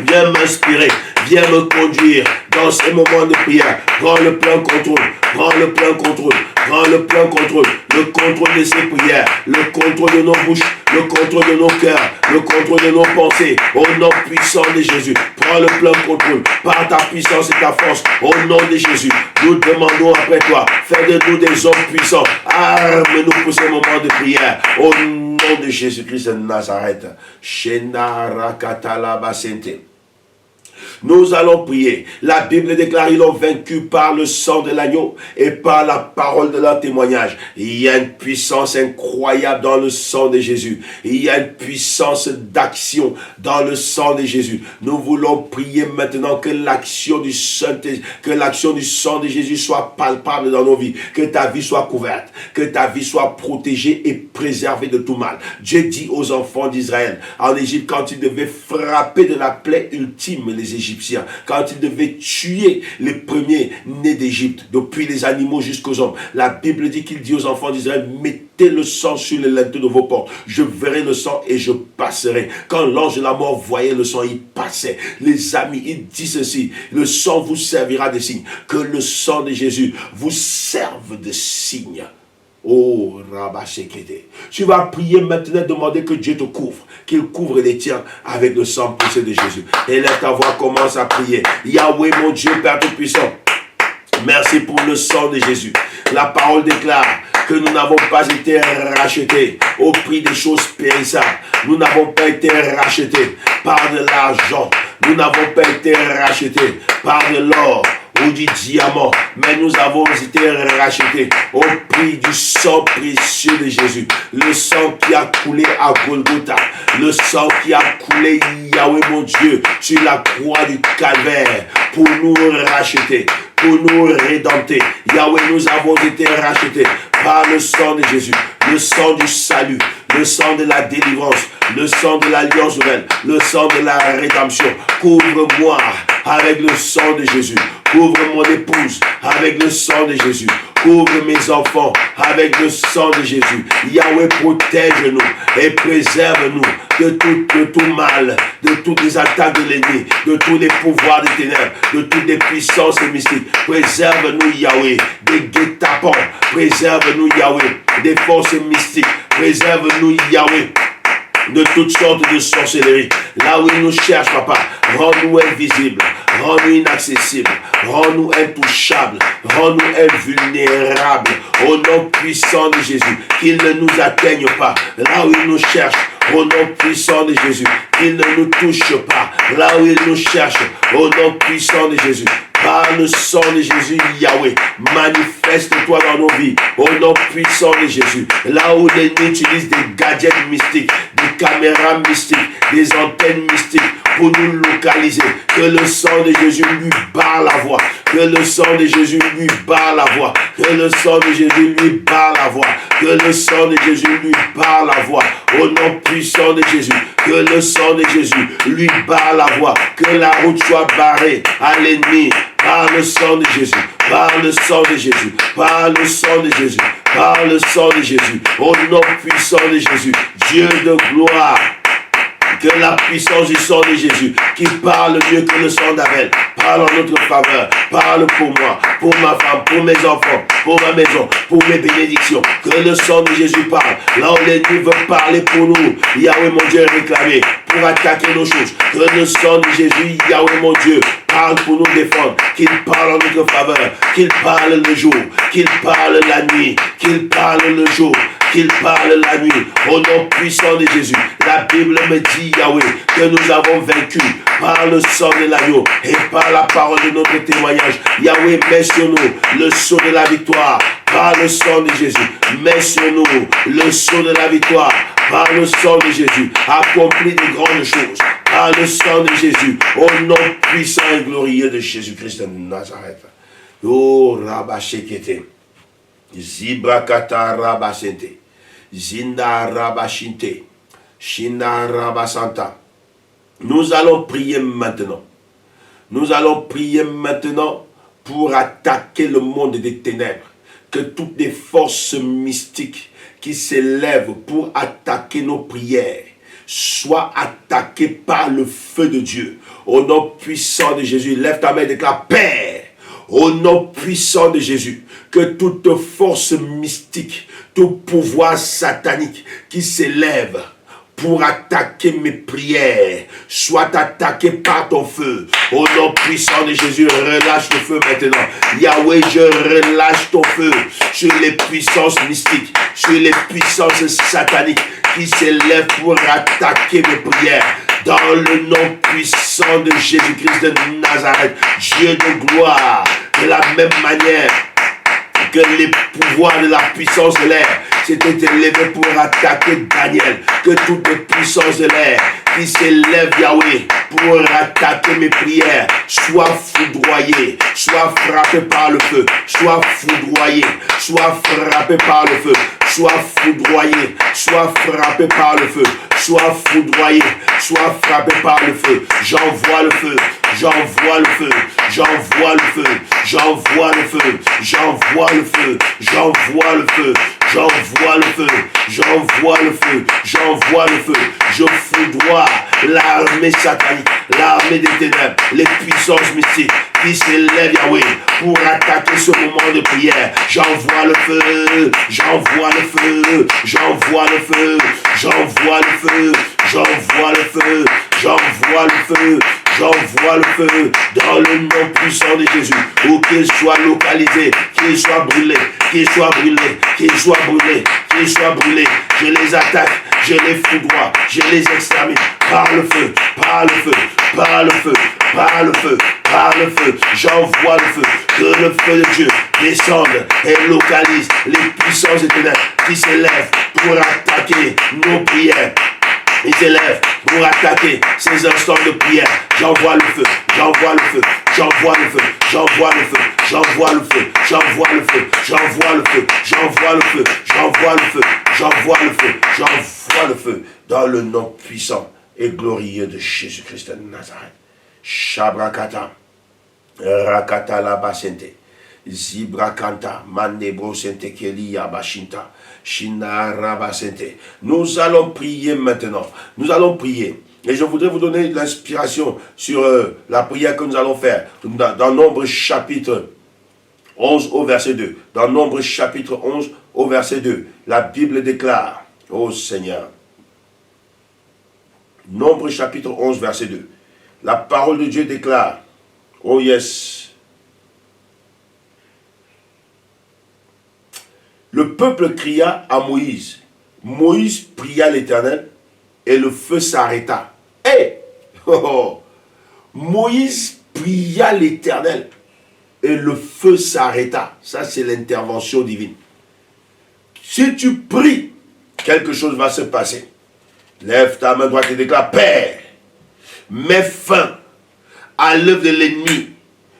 Viens m'inspirer, viens me conduire dans ces moments de prière. Prends le plein contrôle, prends le plein contrôle, prends le plein contrôle. Le contrôle de ces prières, le contrôle de nos bouches, le contrôle de nos cœurs, le contrôle de nos pensées. Au nom puissant de Jésus, prends le plein contrôle par ta puissance et ta force. Au nom de Jésus, nous demandons après toi, fais de nous des hommes puissants. Arme-nous pour ces moments de prière. Au nom de Jésus-Christ de Nazareth. Nous allons prier. La Bible déclare, ils l'ont vaincu par le sang de l'agneau et par la parole de leur témoignage. Il y a une puissance incroyable dans le sang de Jésus. Il y a une puissance d'action dans le sang de Jésus. Nous voulons prier maintenant que l'action du sang de Jésus soit palpable dans nos vies. Que ta vie soit couverte. Que ta vie soit protégée et préservée de tout mal. Dieu dit aux enfants d'Israël en Égypte, quand ils devaient frapper de la plaie ultime les Égyptiens, quand ils devaient tuer les premiers nés d'Égypte, depuis les animaux jusqu'aux hommes, la Bible dit qu'il dit aux enfants d'Israël, mettez le sang sur les linteaux de vos portes, je verrai le sang et je passerai. Quand l'ange de la mort voyait le sang, il passait. Les amis, il dit ceci, le sang vous servira de signe, que le sang de Jésus vous serve de signe. Oh, Rabashekete. Tu vas prier maintenant, demander que Dieu te couvre, qu'il couvre les tiens avec le sang poussé de Jésus. Et là, ta voix commence à prier. Yahweh, mon Dieu, Père Tout-Puissant, merci pour le sang de Jésus. La parole déclare que nous n'avons pas été rachetés au prix des choses périssables. Nous n'avons pas été rachetés par de l'argent. Nous n'avons pas été rachetés par de l'or ou du diamant, mais nous avons été rachetés au prix du sang précieux de Jésus. Le sang qui a coulé à Golgotha, le sang qui a coulé, Yahweh mon Dieu, sur la croix du calvaire pour nous racheter, pour nous rédempter. Yahweh, nous avons été rachetés par le sang de Jésus, le sang du salut, le sang de la délivrance, le sang de l'alliance nouvelle, le sang de la rédemption. Couvre-moi avec le sang de Jésus. Couvre mon épouse avec le sang de Jésus. couvre mes enfants avec le sang de Jésus. Yahweh, protège-nous et préserve-nous de tout mal, de toutes les attaques de l'ennemi, de tous les pouvoirs des ténèbres, de toutes les puissances mystiques. Préserve-nous, Yahweh, des guet-apens. Préserve-nous, Yahweh, des forces mystiques. Préserve-nous, Yahweh, de toutes sortes de sorcelleries. Là où ils nous cherchent, papa, rends-nous invisibles, rends-nous inaccessibles, rends-nous intouchables, rends-nous invulnérables. Au nom puissant de Jésus, qu'ils ne nous atteignent pas. Là où ils nous cherchent, au nom puissant de Jésus, qu'ils ne nous touchent pas. Là où ils nous cherchent, au nom puissant de Jésus. Par le sang de Jésus, Yahweh, manifeste-toi dans nos vies, au nom puissant de Jésus. Là où l'ennemi utilise des gadgets mystiques, des caméras mystiques, des antennes mystiques pour nous localiser, que le sang de Jésus lui barre la voie, que le sang de Jésus lui barre la voie, que le sang de Jésus lui barre la voie, que le sang de Jésus lui barre la voie, au nom puissant de Jésus, que le sang de Jésus lui barre la voie, que la route soit barrée à l'ennemi, par le sang de Jésus, par le sang de Jésus, par le sang de Jésus, par le sang de Jésus, au nom puissant de Jésus, Dieu de gloire. Que la puissance du sang de Jésus, qui parle mieux que le sang d'Abel, parle en notre faveur, parle pour moi, pour ma femme, pour mes enfants, pour ma maison, pour mes bénédictions. Que le sang de Jésus parle. Là où l'ennemi veut parler pour nous, Yahweh mon Dieu réclamé pour attaquer nos choses. Que le sang de Jésus, Yahweh mon Dieu, parle pour nous défendre. Qu'il parle en notre faveur, qu'il parle le jour, qu'il parle la nuit, qu'il parle le jour, qu'il parle la nuit, au nom puissant de Jésus. La Bible me dit, Yahweh, que nous avons vaincu par le sang de l'agneau et par la parole de notre témoignage. Yahweh, mets sur nous le sceau de la victoire par le sang de Jésus. Mets sur nous le sceau de la victoire par le sang de Jésus. Accomplis de grandes choses par le sang de Jésus, au nom puissant et glorieux de Jésus-Christ de Nazareth. Oh, Rabashekete, Zibrakata Rabasente, Zinda Rabashinte, Shinda Rabasanta. Nous allons prier maintenant. Nous allons prier maintenant pour attaquer le monde des ténèbres. Que toutes les forces mystiques qui s'élèvent pour attaquer nos prières soient attaquées par le feu de Dieu. Au nom puissant de Jésus, lève ta main et déclare: Père, au nom puissant de Jésus, que toute force mystique, tout pouvoir satanique qui s'élève pour attaquer mes prières, soit attaqué par ton feu. Au nom puissant de Jésus, relâche le feu maintenant. Yahweh, je relâche ton feu sur les puissances mystiques, sur les puissances sataniques qui s'élèvent pour attaquer mes prières. Dans le nom puissant de Jésus-Christ de Nazareth, Dieu de gloire, de la même manière que les pouvoirs de la puissance de l'air s'étaient élevés pour attaquer Daniel, que toutes les puissances de l'air qui s'élèvent, Yahweh, pour attaquer mes prières, soient foudroyées, soient frappées par le feu, soient foudroyées, soient frappées par le feu, soient foudroyées, soient frappées par le feu, soient foudroyées, soient frappées par le feu. J'envoie le feu, j'envoie le feu, j'envoie le feu, j'envoie le feu, j'envoie le feu, j'envoie le feu, j'envoie le feu, j'envoie le feu, j'envoie le feu, je foudroie l'armée satanique, l'armée des ténèbres, les puissances mystiques qui s'élèvent, Yahweh, pour attaquer ce moment de prière. J'envoie le feu, j'envoie le feu, j'envoie le feu, j'envoie le feu, j'envoie le feu, j'envoie le feu, j'envoie le feu dans le nom puissant de Jésus, où qu'il soit localisé, qu'il soit brûlé, qu'il soit brûlé, qu'il soit brûlé, qu'il soit brûlé. Je les attaque, je les foudroie, je les extermine par le feu, par le feu, par le feu, par le feu, par le feu. J'envoie le feu, que le feu de Dieu descende et localise les puissances des ténèbres qui s'élèvent pour attaquer nos prières. Ils s'élèvent pour attaquer ces instants de prière. J'envoie le feu, j'envoie le feu, j'envoie le feu, j'envoie le feu, j'envoie le feu, j'envoie le feu, j'envoie le feu, j'envoie le feu, j'envoie le feu, j'envoie le feu, j'envoie le feu, dans le nom puissant et glorieux de Jésus-Christ de Nazareth. Shabrakata, Rakata la Basente, Zibrakanta, Mandebro Sentekeli Yabashinta, Shina Rabasente. Nous allons prier maintenant. Nous allons prier. Et je voudrais vous donner de l'inspiration sur la prière que nous allons faire. Dans Nombre chapitre 11 au verset 2. Dans Nombre chapitre 11 au verset 2. La Bible déclare, ô Seigneur. Nombre chapitre 11 verset 2. La parole de Dieu déclare, oh yes. Le peuple cria à Moïse. Moïse pria l'Éternel et le feu s'arrêta. Hé! Moïse pria l'Éternel et le feu s'arrêta. Ça, c'est l'intervention divine. Si tu pries, quelque chose va se passer. Lève ta main droite et déclare, Père, mets fin à l'œuvre de l'ennemi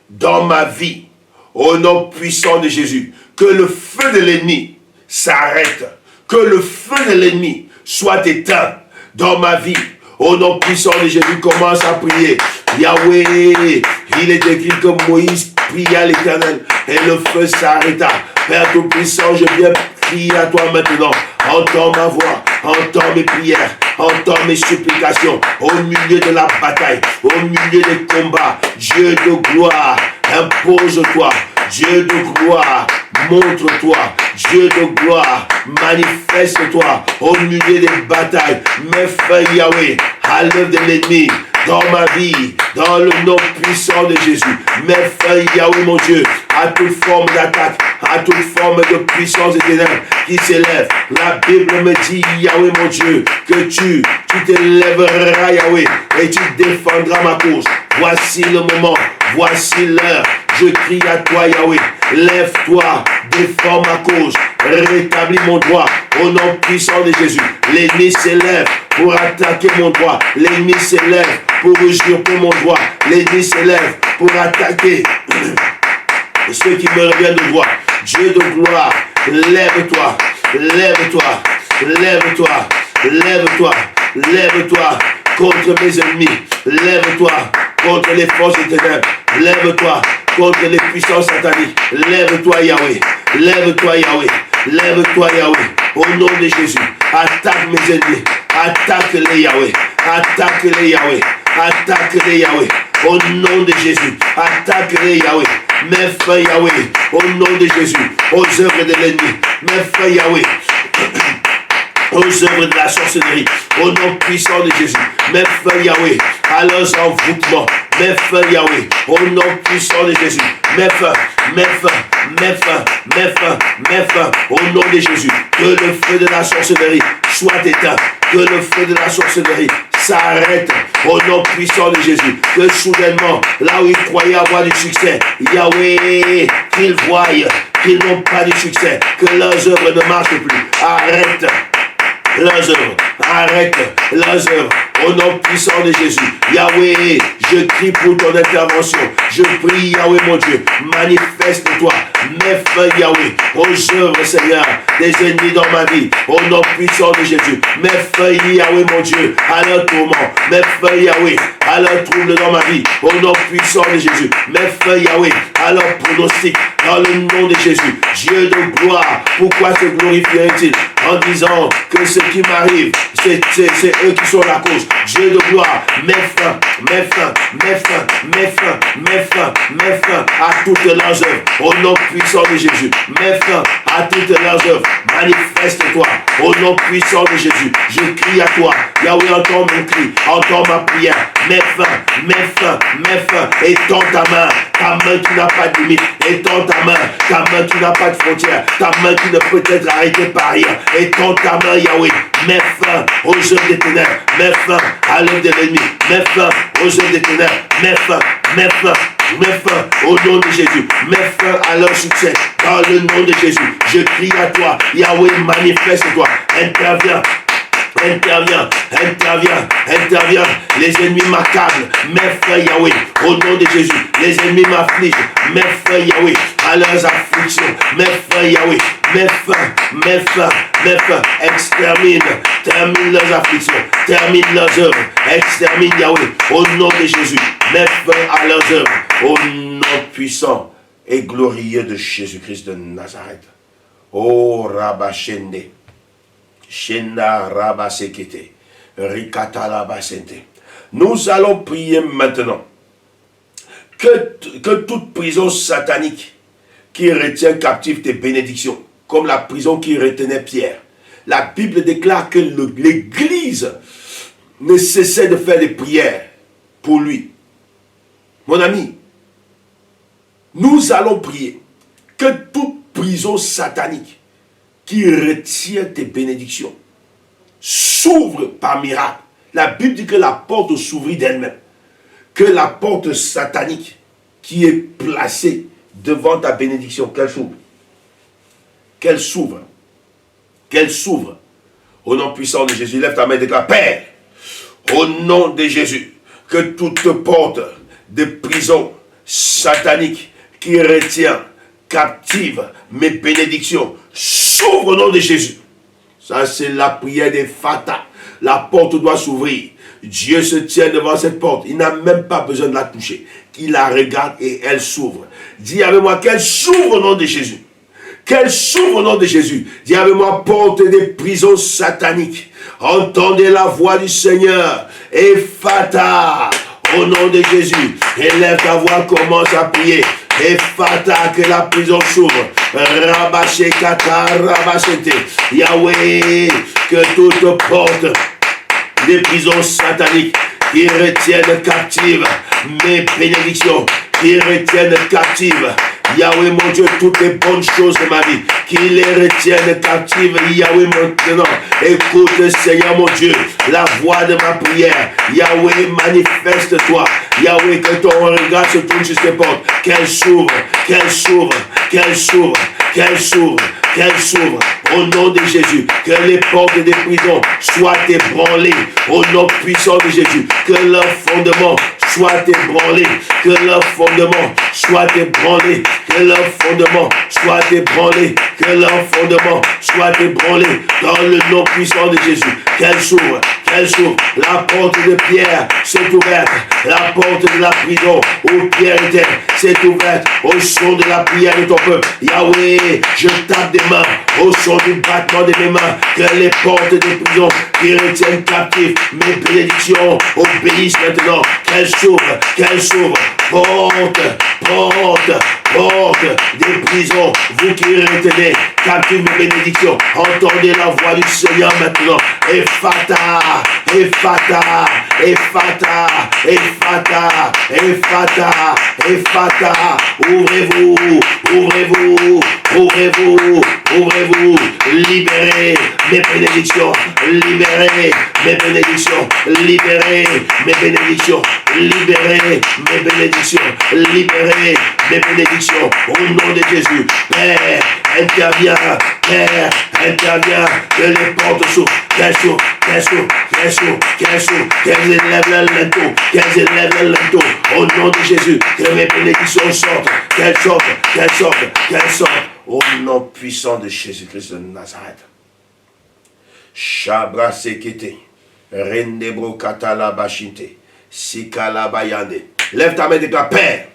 dans ma vie, au nom puissant de Jésus. Que le feu de l'ennemi s'arrête. Que le feu de l'ennemi soit éteint dans ma vie. Au nom puissant de Jésus, commence à prier. Yahweh, il est écrit que Moïse pria l'Éternel et le feu s'arrêta. Père Tout-Puissant, je viens prier à toi maintenant. Entends ma voix, entends mes prières, entends mes supplications. Au milieu de la bataille, au milieu des combats, Dieu de gloire, impose-toi. Dieu de gloire, montre-toi. Dieu de gloire, manifeste-toi au milieu des batailles. Mets fin, Yahweh, à l'œuvre de l'ennemi dans ma vie, dans le nom puissant de Jésus. Mets fin, Yahweh, mon Dieu, à toute forme d'attaque, à toute forme de puissance éternelle qui s'élève. La Bible me dit, Yahweh, mon Dieu, que tu t'élèveras, Yahweh, et tu défendras ma cause. Voici le moment, voici l'heure. Je crie à toi, Yahweh, lève-toi, défends ma cause, rétablis mon droit, au nom puissant de Jésus. L'ennemi s'élève pour attaquer mon droit, l'ennemi s'élève pour usurper mon droit, l'ennemi s'élève pour attaquer ceux qui me reviennent de droit. Dieu de gloire, lève-toi, lève-toi, lève-toi, lève-toi, lève-toi contre mes ennemis, lève-toi contre les forces des ténèbres, lève-toi contre les puissances sataniques. Lève-toi, Yahweh. Lève-toi, Yahweh. Lève-toi, Yahweh. Au nom de Jésus. Attaque mes ennemis. Attaque-les, Yahweh. Attaque-les, Yahweh. Attaque-les, Yahweh. Au nom de Jésus. Attaque-les, Yahweh. Mets fin, Yahweh. Au nom de Jésus. Aux œuvres de l'ennemi. Mets fin, Yahweh. Aux œuvres de la sorcellerie, au nom puissant de Jésus. Mets fin, Yahweh, à leurs envoûtements. Mets fin, Yahweh, au nom puissant de Jésus. Mets fin, mets fin, mets fin, mets fin, mets fin, au nom de Jésus. Que le feu de la sorcellerie soit éteint. Que le feu de la sorcellerie s'arrête au nom puissant de Jésus. Que soudainement, là où ils croyaient avoir du succès, Yahweh, qu'ils voient qu'ils n'ont pas de succès, que leurs œuvres ne marchent plus. Arrête leurs œuvres, arrête leurs œuvres, au nom puissant de Jésus. Yahweh, je crie pour ton intervention. Je prie, Yahweh, mon Dieu, manifeste-toi. Mets fin, Yahweh, aux œuvres, Seigneur, des ennemis dans ma vie, au nom puissant de Jésus. Mets fin, Yahweh, mon Dieu, à leur tourment. Mets fin, Yahweh, à leur trouble dans ma vie, au nom puissant de Jésus. Mets fin, Yahweh, à leur pronostic, dans le nom de Jésus. Dieu de gloire, pourquoi se glorifierait-il en disant que ce qui m'arrive, c'est eux qui sont la cause. Dieu de gloire, mets fin, mets fin, mets fin, mets fin, mets fin, mets fin à toutes leurs œuvres, au nom puissant de Jésus. Mets fin à toutes leurs œuvres. Manifeste-toi au nom puissant de Jésus. Je crie à toi. Yahweh, entends mon cri, entends ma prière. Mets fin, mets fin, mets fin. Étends ta main qui n'a pas de limite. Étends ta main qui n'a pas de frontière, ta main qui ne peut être arrêtée par rien. Étends ta main, Yahweh. Mets fin aux œuvres des ténèbres. Mets fin à l'œuvre de l'ennemi. Mets fin aux œuvres des ténèbres. Mets fin, mets fin. Mets fin au nom de Jésus. Mets fin à leur succès. Dans le nom de Jésus. Je crie à toi. Yahweh, manifeste-toi. Interviens. Interviens, interviens, interviens. Les ennemis m'accablent. Mets fin, Yahweh, au nom de Jésus. Les ennemis m'affligent. Mets fin, Yahweh, à leurs afflictions. Mets fin, Yahweh. Mets fin, mets fin, mets fin. Extermine, termine leurs afflictions. Termine leurs œuvres. Extermine, Yahweh, au nom de Jésus. Mets fin à leurs œuvres. Au nom puissant et glorieux de Jésus-Christ de Nazareth. Oh Rabashende, Shenda Rabasekete, Rikata Labasente. Nous allons prier maintenant que toute prison satanique qui retient captif tes bénédictions, comme la prison qui retenait Pierre. La Bible déclare que l'Église ne cessait de faire des prières pour lui. Mon ami, nous allons prier que toute prison satanique qui retient tes bénédictions s'ouvre par miracle. La Bible dit que la porte s'ouvrit d'elle-même. Que la porte satanique qui est placée devant ta bénédiction, qu'elle s'ouvre. Qu'elle s'ouvre. Qu'elle s'ouvre. Au nom puissant de Jésus, lève ta main et déclare, Père, au nom de Jésus, que toute porte de prison satanique qui retient captive mes bénédictions s'ouvre au nom de Jésus. Ça, c'est la prière des Fata. La porte doit s'ouvrir. Dieu se tient devant cette porte. Il n'a même pas besoin de la toucher. Il la regarde et elle s'ouvre. Dis avec moi qu'elle s'ouvre au nom de Jésus. Qu'elle s'ouvre au nom de Jésus. Dis avec moi, porte des prisons sataniques. Entendez la voix du Seigneur. Et Fata, au nom de Jésus. Élève ta voix, commence à prier. Et Fata, que la prison s'ouvre. Rabaché Kata, Rabachete. Yahweh, que toute porte des prisons sataniques qui retiennent captives mes bénédictions, qui retiennent captives, Yahweh mon Dieu, toutes les bonnes choses de ma vie, qui les retiennent captives, Yahweh maintenant, écoute Seigneur mon Dieu, la voix de ma prière, Yahweh manifeste-toi, Yahweh que ton regard se tourne sur ces portes, qu'elles s'ouvrent, qu'elles s'ouvrent, qu'elles s'ouvrent, qu'elles s'ouvrent, qu'elles s'ouvrent, au nom de Jésus, que les portes des prisons soient ébranlées, au nom puissant de Jésus, que leur fondement soit ébranlé, que leur fondement soit ébranlé, que leur fondement soit ébranlé, que leur fondement soit ébranlé, dans le nom puissant de Jésus, qu'elle s'ouvre, la porte de Pierre s'est ouverte, la porte de la prison où Pierre était s'est ouverte, au son de la prière de ton peuple, Yahweh, je tape des mains, au son du battement de mes mains, que les portes des prisons qui retiennent captifs mes bénédictions obéissent maintenant, qu'elles s'ouvrent, porte des prisons, vous qui retenez captifs mes bénédictions, entendez la voix du Seigneur maintenant, Ephata, Ephata, Ephata, Ephata, Ephata, Ephata, ouvrez-vous, ouvrez-vous, ouvrez-vous, ouvrez-vous, libérez mes bénédictions, libérez mes bénédictions, libérez mes bénédictions, libérez mes bénédictions, libérez mes bénédictions, au nom de Jésus, Père, interviens, Père, interviens, que les portes s'ouvrent, qu'elles s'ouvrent, qu'elles s'ouvrent, qu'elles s'ouvrent, qu'elles s'ouvrent, qu'elles élèvent le linteau, qu'elles élèvent le linteau, au nom de Jésus, que mes bénédictions sortent, qu'elles sortent, qu'elles sortent, qu'elles sortent, au nom puissant de Jésus-Christ de Nazareth. Shabra sekete, rendebro katala bashinte, sikala bayande. Lève ta main et déclare, Père,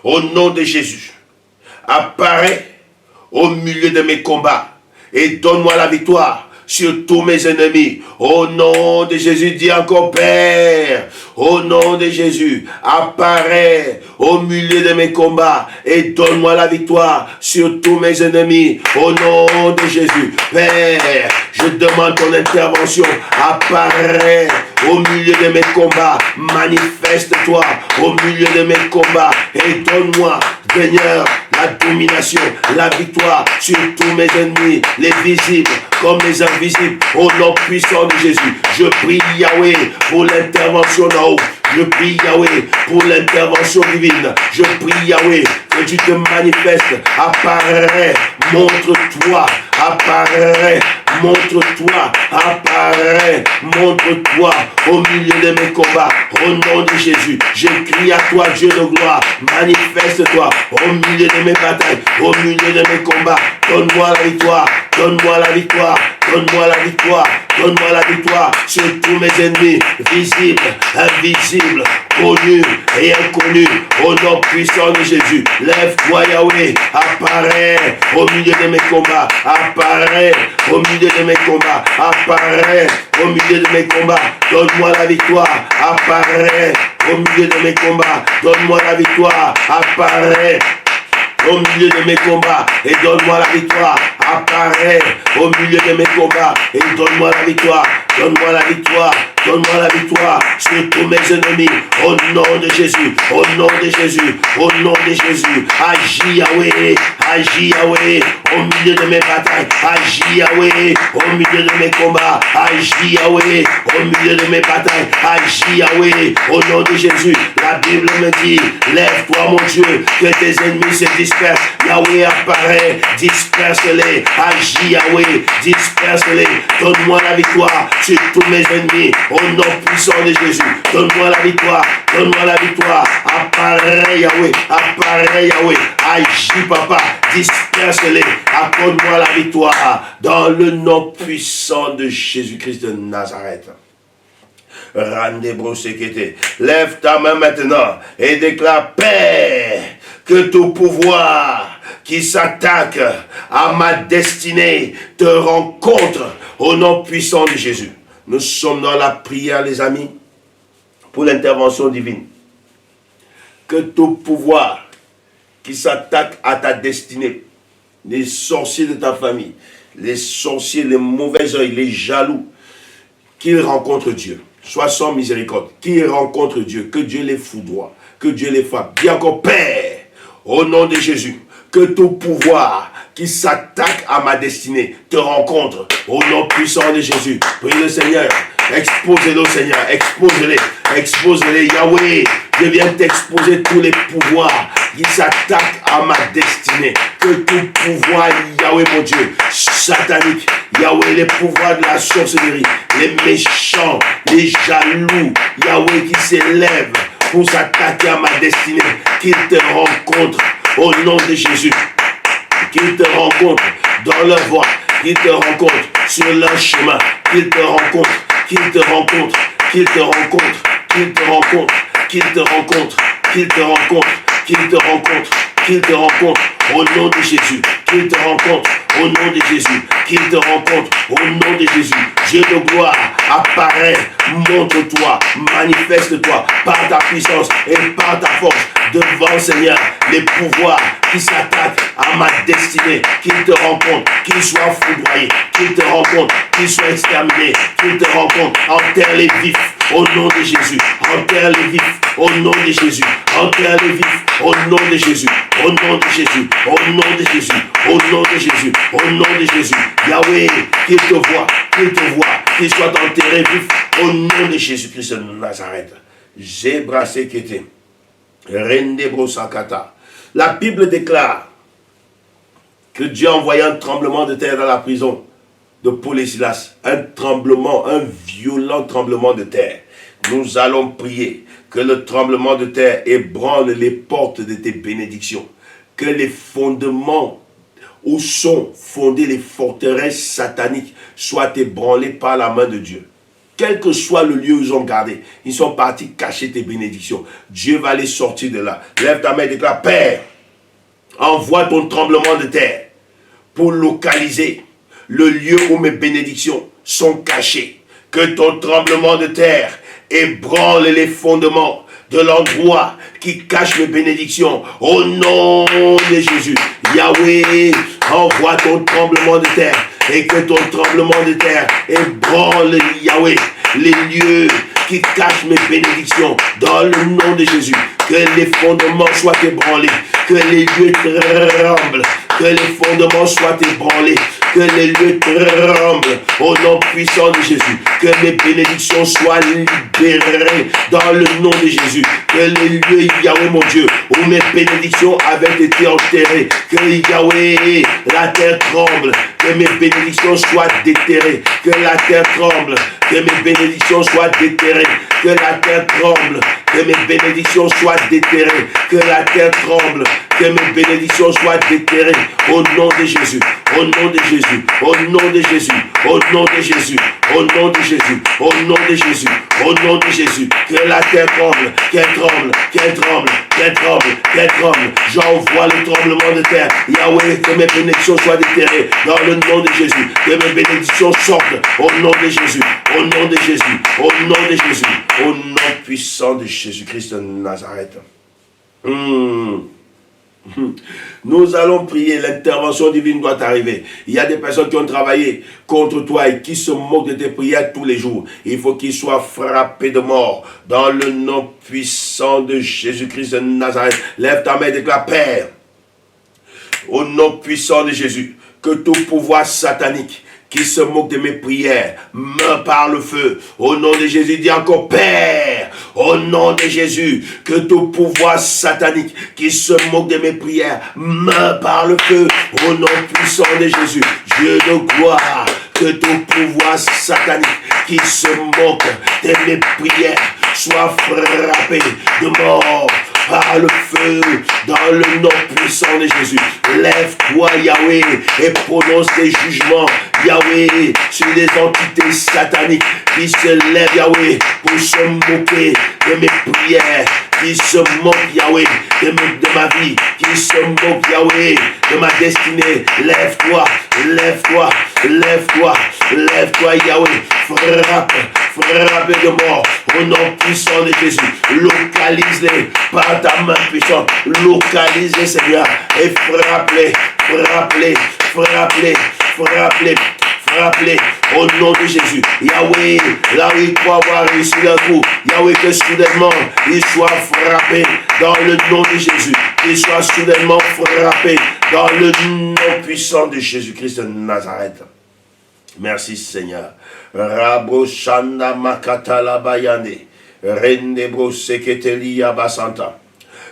au nom de Jésus, apparaît au milieu de mes combats et donne-moi la victoire sur tous mes ennemis. Au nom de Jésus, dis encore, Père, au nom de Jésus, apparaît au milieu de mes combats et donne-moi la victoire sur tous mes ennemis. Au nom de Jésus, Père, je demande ton intervention. Apparaît au milieu de mes combats. Manifeste-toi au milieu de mes combats et donne-moi, Seigneur, la domination, la victoire sur tous mes ennemis, les visibles comme les invisibles, au nom puissant de Jésus. Je prie Yahweh pour l'intervention d'en haut. Je prie Yahweh pour l'intervention divine. Je prie Yahweh que tu te manifestes. Apparaît, montre-toi. Apparaît, montre-toi. Apparaît, montre-toi au milieu de mes combats. Au nom de Jésus, je crie à toi, Dieu de gloire. Manifeste-toi au milieu de mes batailles, au milieu de mes combats. donne-moi la victoire, donne-moi la victoire, donne-moi la victoire, donne-moi la victoire sur tous mes ennemis, visibles, invisibles, connus et inconnus, au nom puissant de Jésus. Lève-toi, Yahweh, apparaît au milieu de mes combats, apparaît au milieu de mes combats, apparaît au milieu de mes combats, donne-moi la victoire, apparaît au milieu de mes combats, donne-moi la victoire, apparaît au milieu de mes combats et donne-moi la victoire, apparaît au milieu de mes combats et donne-moi la victoire, donne-moi la victoire, donne-moi la victoire sur tous mes ennemis, au nom de Jésus, au nom de Jésus, au nom de Jésus. Agis Yahweh, agis Yahweh, au milieu de mes batailles, agis Yahweh, au milieu de mes combats, agis Yahweh, au milieu de mes batailles, agis Yahweh, au nom de Jésus. La Bible me dit, lève-toi mon Dieu, que tes ennemis se dispersent. Yahweh apparaît, disperse-les, agis Yahweh, disperse-les, donne-moi la victoire sur tous mes ennemis, au nom puissant de Jésus, donne-moi la victoire, donne-moi la victoire, apparaît Yahweh, agis Papa, disperse-les, accorde-moi la victoire, dans le nom puissant de Jésus-Christ de Nazareth. Lève ta main maintenant et déclare, Père, que tout pouvoir qui s'attaque à ma destinée te rencontre au nom puissant de Jésus. Nous sommes dans la prière, les amis, pour l'intervention divine. Que tout pouvoir qui s'attaque à ta destinée, les sorciers de ta famille, les sorciers, les mauvais œils, les jaloux, qu'ils rencontrent Dieu. Sois sans miséricorde, qu'ils rencontrent Dieu, que Dieu les foudroie, que Dieu les frappe. Dis encore, Père, au nom de Jésus, que tout pouvoir qui s'attaque à ma destinée te rencontre au nom puissant de Jésus. Prie le Seigneur, expose-les Seigneur, expose-les, expose-les Yahweh. Je viens t'exposer tous les pouvoirs qui s'attaquent à ma destinée. Que tout pouvoir, Yahweh mon Dieu, satanique, Yahweh, les pouvoirs de la sorcellerie, les méchants, les jaloux, Yahweh qui s'élèvent pour s'attaquer à ma destinée, qu'ils te rencontrent au nom de Jésus. Qu'ils te rencontrent dans leur voie, qu'ils te rencontrent sur leur chemin, qu'ils te rencontrent, qu'ils te rencontrent, qu'ils te rencontrent, qu'ils te rencontrent, qu'ils te rencontrent, qu'ils te rencontrent, qu'ils te rencontrent, qu'ils te rencontrent au nom de Jésus, qu'ils te rencontrent au nom de Jésus, qu'ils te rencontrent au nom de Jésus. Dieu de gloire, apparaît, montre-toi, manifeste-toi par ta puissance et par ta force devant Seigneur les pouvoirs qui s'attaquent à ma destinée, qu'ils te rencontrent, qu'ils soient foudroyés, qu'ils te rencontrent, qu'ils soient exterminés, qu'ils te rencontrent, enterre les vifs au nom de Jésus, enterre les vifs au nom de Jésus, enterre les vifs au nom de Jésus, au nom de Jésus, au nom de Jésus, au nom de Jésus, au nom de Jésus. Yahweh, qu'il te voit, qu'il soit enterré vif au nom de Jésus-Christ de Nazareth. Jébrasé Kété, Rendebro Sakata. La Bible déclare que Dieu a envoyé un tremblement de terre dans la prison de Paul et Silas. Un tremblement, un violent tremblement de terre. Nous allons prier que le tremblement de terre ébranle les portes de tes bénédictions. Que les fondements où sont fondées les forteresses sataniques soient ébranlés par la main de Dieu. Quel que soit le lieu où ils ont gardé, ils sont partis cacher tes bénédictions. Dieu va les sortir de là. Lève ta main et déclare, Père, envoie ton tremblement de terre pour localiser le lieu où mes bénédictions sont cachées. Que ton tremblement de terre ébranle les fondements de l'endroit qui cache mes bénédictions. Au nom de Jésus, Yahweh, envoie ton tremblement de terre et que ton tremblement de terre ébranle, Yahweh, les lieux qui cachent mes bénédictions dans le nom de Jésus. Que les fondements soient ébranlés, que les lieux tremblent, que les fondements soient ébranlés, que les lieux tremblent au nom puissant de Jésus, que mes bénédictions soient libérées dans le nom de Jésus, que les lieux, Yahweh mon Dieu, où mes bénédictions avaient été enterrées, que Yahweh, la terre tremble, que mes bénédictions soient déterrées, que la terre tremble, que mes bénédictions soient déterrées, que la terre tremble, que mes bénédictions soient déterrées, que la terre tremble, que mes bénédictions soient déterrées, au nom de Jésus, au nom de Jésus, au nom de Jésus, au nom de Jésus, au nom de Jésus, au nom de Jésus, au nom de Jésus, que la terre tremble, qu'elle tremble, qu'elle tremble, qu'elle tremble, qu'elle tremble. J'envoie le tremblement de terre. Yahweh, que mes bénédictions soient déterrées dans le nom de Jésus, que mes bénédictions sortent au nom de Jésus, au nom de Jésus, au nom de Jésus, au nom puissant de Jésus-Christ de Nazareth. Nous allons prier, l'intervention divine doit arriver. Il y a des personnes qui ont travaillé contre toi et qui se moquent de tes prières tous les jours. Il faut qu'ils soient frappés de mort dans le nom puissant de Jésus-Christ de Nazareth. Lève ta main et déclare: Père, au nom puissant de Jésus, que tout pouvoir satanique qui se moque de mes prières meurt par le feu. Au nom de Jésus, dis encore: Père, au nom de Jésus, que tout pouvoir satanique qui se moque de mes prières meurt par le feu. Au nom puissant de Jésus, Dieu de gloire, que tout pouvoir satanique qui se moque de mes prières soit frappé de mort par le feu, dans le nom puissant de Jésus. Lève-toi, Yahweh, et prononce des jugements, Yahweh, sur les entités sataniques qui se lèvent, Yahweh, pour se moquer de mes prières, qui se moquent, Yahweh, de ma vie, qui se moquent, Yahweh, de ma destinée. Lève-toi, lève-toi, lève-toi, lève-toi, Yahweh. Frappe, frappe de mort au nom puissant de Jésus. Localise-les par ta main puissante. Localise-les, Seigneur, et frappe-les, frappe-les, frappe-les, frappe-les. Rappelez au nom de Jésus, Yahweh, là où il croit avoir réussi leur coup, Yahweh, que soudainement il soit frappé dans le nom de Jésus, qu'il soit soudainement frappé dans le nom puissant de Jésus-Christ de Nazareth. Merci Seigneur. Rabo Shanda Makatala Bayane, Rendebro Seketeli Abasanta.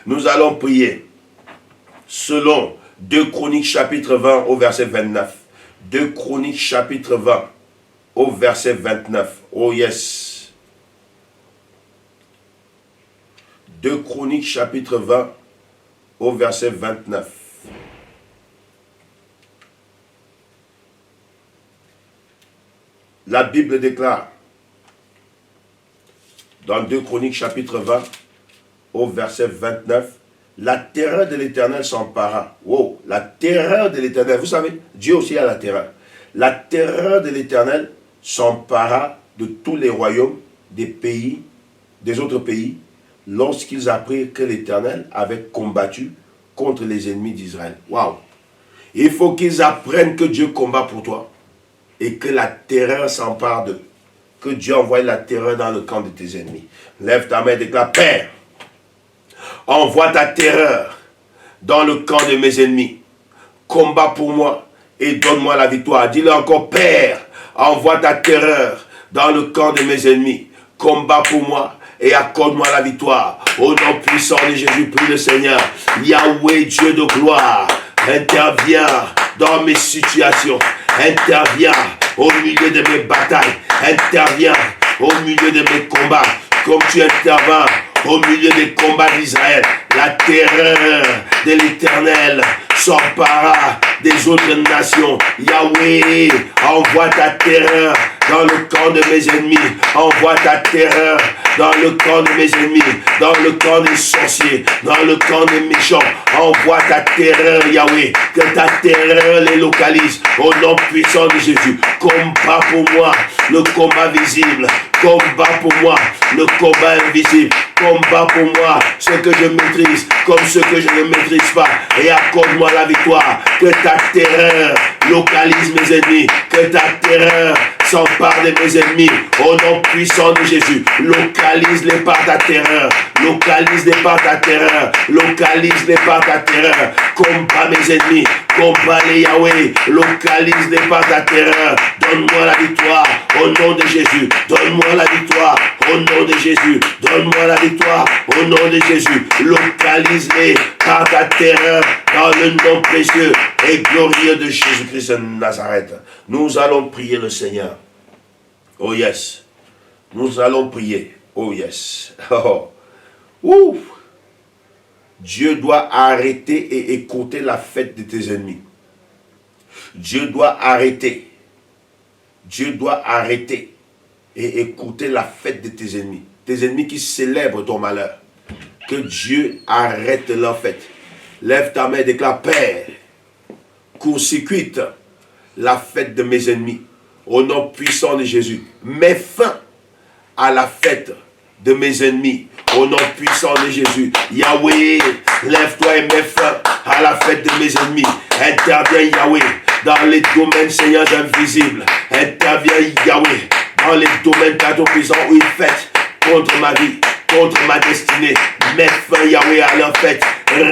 Nous allons prier selon 2 Chroniques chapitre 20 au verset 29. 2 Chroniques chapitre 20 au verset 29. Oh yes. 2 Chroniques chapitre 20 au verset 29. La Bible déclare dans 2 Chroniques chapitre 20 au verset 29. La terreur de l'Éternel s'empara. Wow, la terreur de l'Éternel. Vous savez, Dieu aussi a la terreur. La terreur de l'Éternel s'empara de tous les royaumes des pays, des autres pays, lorsqu'ils apprirent que l'Éternel avait combattu contre les ennemis d'Israël. Waouh! Il faut qu'ils apprennent que Dieu combat pour toi et que la terreur s'empare d'eux. Que Dieu envoie la terreur dans le camp de tes ennemis. Lève ta main et déclare: Père, envoie ta terreur dans le camp de mes ennemis. Combat pour moi et donne-moi la victoire. Dis-le encore: Père, envoie ta terreur dans le camp de mes ennemis. Combat pour moi et accorde-moi la victoire. Au nom puissant de Jésus, prie le Seigneur. Yahweh, Dieu de gloire, interviens dans mes situations. Interviens au milieu de mes batailles. Interviens au milieu de mes combats. Comme tu interviens au milieu des combats d'Israël, la terreur de l'Éternel s'empara des autres nations. Yahweh, envoie ta terreur dans le camp de mes ennemis. Envoie ta terreur dans le camp de mes ennemis, dans le camp des sorciers, dans le camp des méchants. Envoie ta terreur, Yahweh, que ta terreur les localise. Au nom puissant de Jésus, combat pour moi le combat visible. Combat pour moi le combat invisible. Combat pour moi ce que je maîtrise comme ce que je ne maîtrise pas. Et accorde-moi la victoire. Que ta terreur localise mes ennemis. Que ta terreur s'empare de mes ennemis. Au nom puissant de Jésus, localise-les par ta terreur. Localise-les par ta terreur. Localise-les par ta terreur. Combat mes ennemis. Combat les Yahweh. Localise-les par ta terreur. Donne-moi la victoire. Au nom de Jésus. Donne-moi la victoire. Au nom de Jésus. Donne-moi la victoire. Au nom de Jésus. Localise-les par ta terreur dans le nom précieux et glorieux de Jésus-Christ de Nazareth. Nous allons prier le Seigneur. Oh yes. Nous allons prier. Oh yes. Oh. Ouh. Dieu doit arrêter et écouter la fête de tes ennemis. Dieu doit arrêter. Dieu doit arrêter et écouter la fête de tes ennemis. Tes ennemis qui célèbrent ton malheur. Que Dieu arrête leur fête. Lève ta main et déclare, Père, court-circuite la fête de mes ennemis. Au nom puissant de Jésus. Mets fin à la fête de mes ennemis. Au nom puissant de Jésus. Yahweh, lève-toi et mets fin à la fête de mes ennemis. Interviens Yahweh dans les domaines, Seigneur, invisibles. Interviens Yahweh dans les domaines de ton puissant où ils fêtent contre ma vie, contre ma destinée. Mets fin Yahweh à leur fête.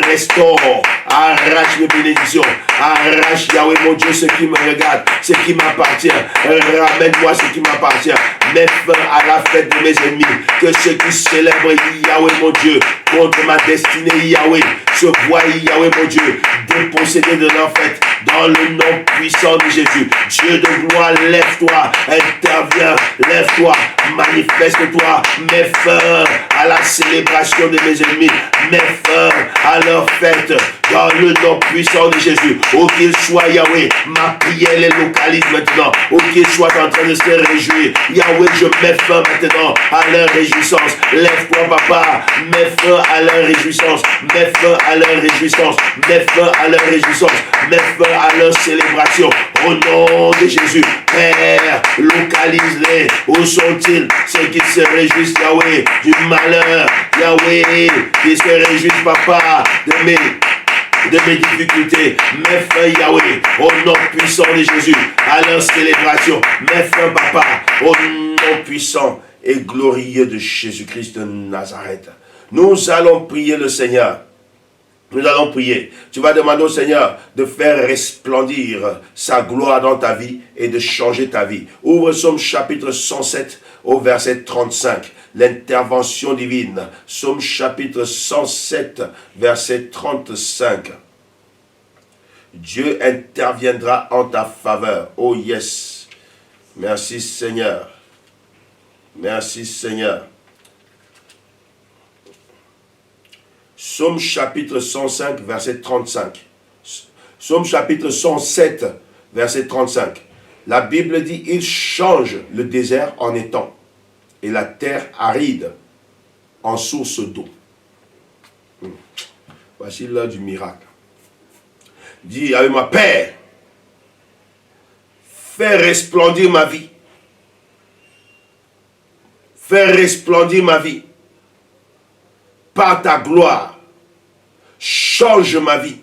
Restaure, arrache mes bénédictions. Arrache Yahweh mon Dieu ce qui me regarde, ce qui m'appartient. Ramène-moi ce qui m'appartient. Mets fin à la fête de mes ennemis. Que ceux qui célèbrent Yahweh mon Dieu contre ma destinée Yahweh se voient Yahweh mon Dieu dépossédés de leur fête dans le nom puissant de Jésus. Dieu de gloire, lève-toi, interviens, lève-toi, manifeste-toi, mets fin à la célébration de mes ennemis, mets fin à leur fête dans le nom puissant de Jésus. Où qu'ils soient Yahweh, ma prière les localise maintenant. Où qu'ils soient en train de se réjouir, Yahweh, je mets fin maintenant à leur réjouissance. Lève-toi papa, mets fin à leur réjouissance, mets fin à leur réjouissance, mets fin à leur réjouissance, mets fin à leur célébration. Au nom de Jésus, Père, localise-les. Où sont-ils ceux qui se réjouissent Yahweh du malheur, Yahweh, qui se réjouissent papa de mes difficultés. Mets fin Yahweh au nom puissant de Jésus à leur célébration. Mets fin papa au nom puissant et glorieux de Jésus-Christ de Nazareth. Nous allons prier le Seigneur. Nous allons prier. Tu vas demander au Seigneur de faire resplendir sa gloire dans ta vie et de changer ta vie. Ouvre Psaume chapitre 107 au verset 35. L'intervention divine. Psaume chapitre 107 verset 35. Dieu interviendra en ta faveur. Oh yes. Merci Seigneur. Merci Seigneur. Psaume chapitre 105, verset 35. Psaume chapitre 107, verset 35. La Bible dit, il change le désert en étang et la terre aride en source d'eau. Voici l'heure du miracle. Dis avec moi, Père, fais resplendir ma vie. Fais resplendir ma vie. Par ta gloire, change ma vie.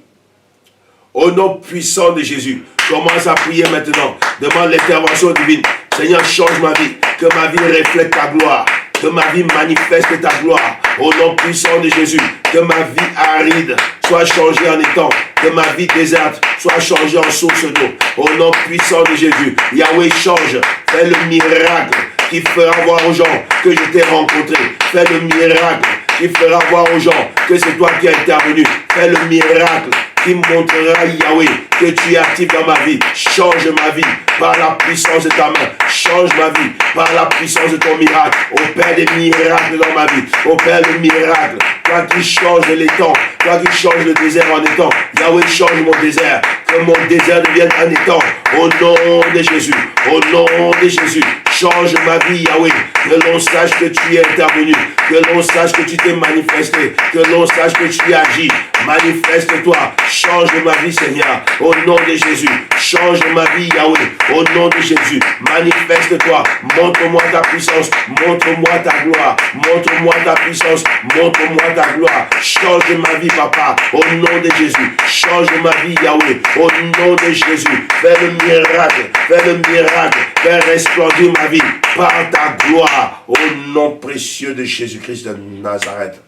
Au nom puissant de Jésus, commence à prier maintenant. Demande l'intervention divine. Seigneur, change ma vie. Que ma vie reflète ta gloire. Que ma vie manifeste ta gloire. Au nom puissant de Jésus, que ma vie aride soit changée en étang. Que ma vie déserte soit changée en source d'eau. Au nom puissant de Jésus, Yahweh change. Fais le miracle qui fera voir aux gens que je t'ai rencontré. Fais le miracle qui fera voir aux gens que c'est toi qui as intervenu. Fais le miracle qui montrera Yahweh que tu es actif dans ma vie. Change ma vie par la puissance de ta main. Change ma vie par la puissance de ton miracle. Opère des miracles dans ma vie. Opère le miracle. Toi qui changes l'étang, toi qui changes le désert en étang. Yahweh, change mon désert. Que mon désert devienne un étang. Au nom de Jésus. Au nom de Jésus. Change ma vie, Yahweh. Que l'on sache que tu es intervenu. Que l'on sache que tu t'es manifesté. Que l'on sache que tu agis. Manifeste-toi. Change ma vie, Seigneur. Au nom de Jésus. Change ma vie, Yahweh. Au nom de Jésus. Manifeste-toi. Montre-moi ta puissance. Montre-moi ta gloire. Montre-moi ta puissance. Montre-moi ta gloire. Change ma vie, Papa. Au nom de Jésus. Change ma vie, Yahweh. Au nom de Jésus. Fais le miracle. Fais le miracle. Fais resplendir ma vie par ta gloire. Au nom précieux de Jésus-Christ de Nazareth.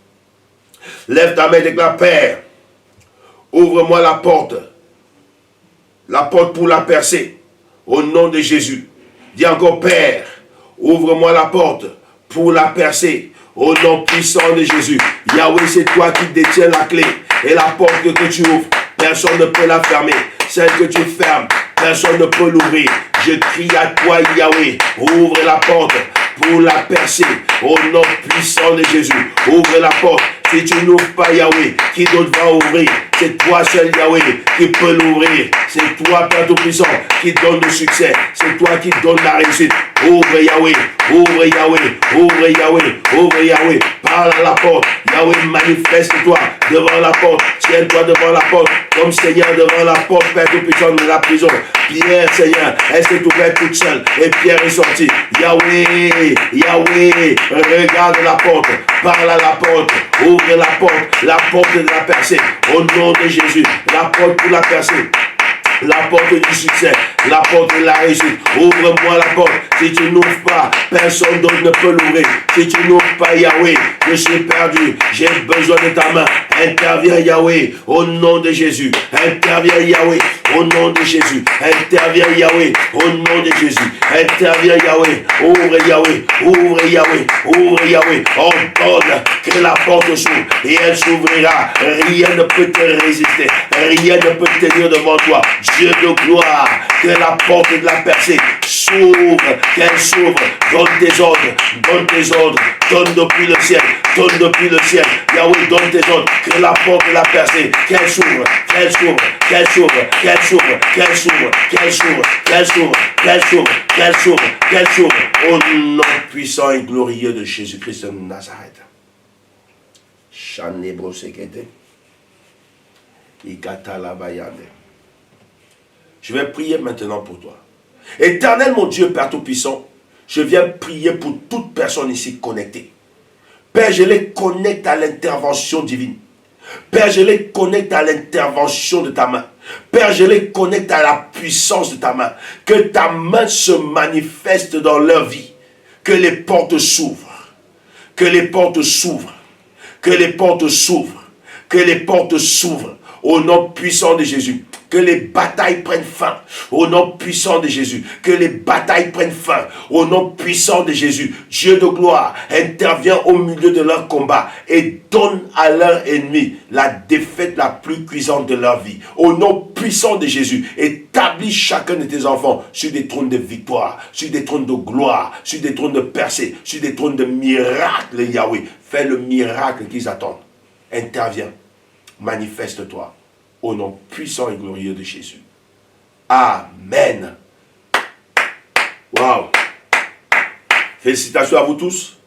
Lève ta main et déclare, Père, ouvre-moi la porte pour la percer, au nom de Jésus. Dis encore, Père, ouvre-moi la porte pour la percer, au nom puissant de Jésus. Yahweh, c'est toi qui détiens la clé et la porte que tu ouvres. personne ne peut la fermer. Celle que tu fermes, personne ne peut l'ouvrir. Je crie à toi, Yahweh, ouvre la porte pour la percer. Au nom puissant de Jésus, ouvre la porte. Si tu n'ouvres pas, Yahweh, qui d'autre va ouvrir? C'est toi seul, Yahweh, qui peut l'ouvrir. C'est toi, Père Tout-Puissant, qui donne le succès. C'est toi qui donne la réussite. Ouvre, Yahweh, ouvre, Yahweh, ouvre, Yahweh, ouvre, Yahweh. Parle à la porte. Yahweh, manifeste-toi devant la porte. Tiens-toi devant la porte, comme Seigneur devant la porte, Père Tout-Puissant de la prison. Pierre, Seigneur, elle s'est ouverte toute seule et Pierre est sorti. Yahweh, Yahweh, regarde la porte, parle à la porte, ouvre la porte de la percée. Au nom de Jésus, la porte pour la percée. La porte du succès, la porte de la réussite. Ouvre-moi la porte. Si tu n'ouvres pas, personne d'autre ne peut l'ouvrir. Si tu n'ouvres pas, Yahweh, je suis perdu. J'ai besoin de ta main. Interviens, Yahweh, au nom de Jésus. Interviens, Yahweh, au nom de Jésus. Interviens, Yahweh, au nom de Jésus. Interviens, Yahweh. Ouvre, Yahweh. Ouvre, Yahweh. Ouvre, Yahweh. Ordonne que la porte s'ouvre et elle s'ouvrira. Rien ne peut te résister. Rien ne peut te tenir devant toi. Dieu de gloire, que la porte de la percée s'ouvre, qu'elle s'ouvre. Donne tes ordres, donne tes ordres, donne depuis le ciel, donne depuis le ciel. Yahweh, donne tes ordres, que la porte de la percée, qu'elle s'ouvre, qu'elle s'ouvre, qu'elle s'ouvre, qu'elle s'ouvre, qu'elle s'ouvre, qu'elle s'ouvre, qu'elle s'ouvre, qu'elle s'ouvre, qu'elle s'ouvre, qu'elle s'ouvre. Au nom puissant et glorieux de Jésus-Christ de Nazareth. Chanebro sekete. Ikata la bayande. Je vais prier maintenant pour toi. Éternel mon Dieu, Père Tout-Puissant, je viens prier pour toute personne ici connectée. Père, je les connecte à l'intervention divine. Père, je les connecte à l'intervention de ta main. Père, je les connecte à la puissance de ta main. Que ta main se manifeste dans leur vie. Que les portes s'ouvrent. Que les portes s'ouvrent. Que les portes s'ouvrent. Que les portes s'ouvrent. Au nom puissant de Jésus. Que les batailles prennent fin. Au nom puissant de Jésus. Que les batailles prennent fin. Au nom puissant de Jésus. Dieu de gloire, intervient au milieu de leur combat et donne à leur ennemi la défaite la plus cuisante de leur vie. Au nom puissant de Jésus, établis chacun de tes enfants sur des trônes de victoire, sur des trônes de gloire, sur des trônes de percée, sur des trônes de miracles, Yahweh. Fais le miracle qu'ils attendent. Interviens. Manifeste-toi. Au nom puissant et glorieux de Jésus. Amen. Waouh. Félicitations à vous tous.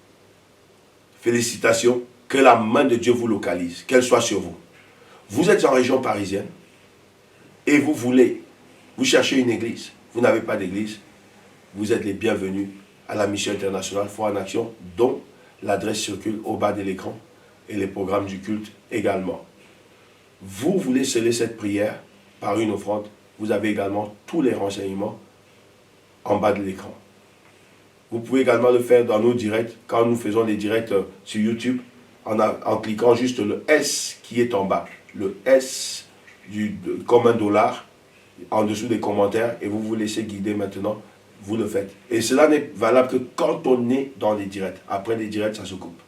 Félicitations. Que la main de Dieu vous localise. Qu'elle soit sur vous. Vous êtes en région parisienne et vous cherchez une église. Vous n'avez pas d'église. Vous êtes les bienvenus à la mission internationale Foi en Action, dont l'adresse circule au bas de l'écran et les programmes du culte également. Vous voulez sceller cette prière par une offrande, vous avez également tous les renseignements en bas de l'écran. Vous pouvez également le faire dans nos directs, quand nous faisons les directs sur YouTube, en cliquant juste le S qui est en bas, le S comme $1 en dessous des commentaires, et vous vous laissez guider maintenant, vous le faites. Et cela n'est valable que quand on est dans les directs. Après les directs, ça se coupe.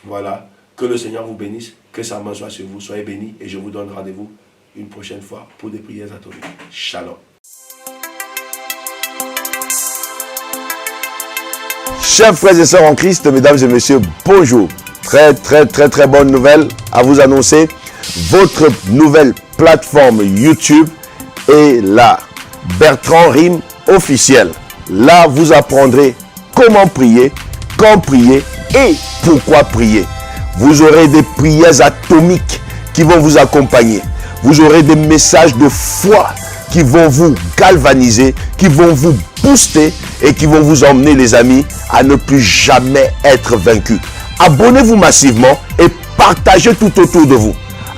Voilà. Que le Seigneur vous bénisse, que sa main soit sur vous, soyez bénis et je vous donne rendez-vous une prochaine fois pour des prières atomiques. Shalom. Chers frères et sœurs en Christ, mesdames et messieurs, bonjour. Très bonne nouvelle à vous annoncer. Votre nouvelle plateforme YouTube est là. Bertrand Rime officiel. Là, vous apprendrez comment prier, quand prier et pourquoi prier. Vous aurez des prières atomiques qui vont vous accompagner. Vous aurez des messages de foi qui vont vous galvaniser, qui vont vous booster et qui vont vous emmener, les amis, à ne plus jamais être vaincus. Abonnez-vous massivement et partagez tout autour de vous.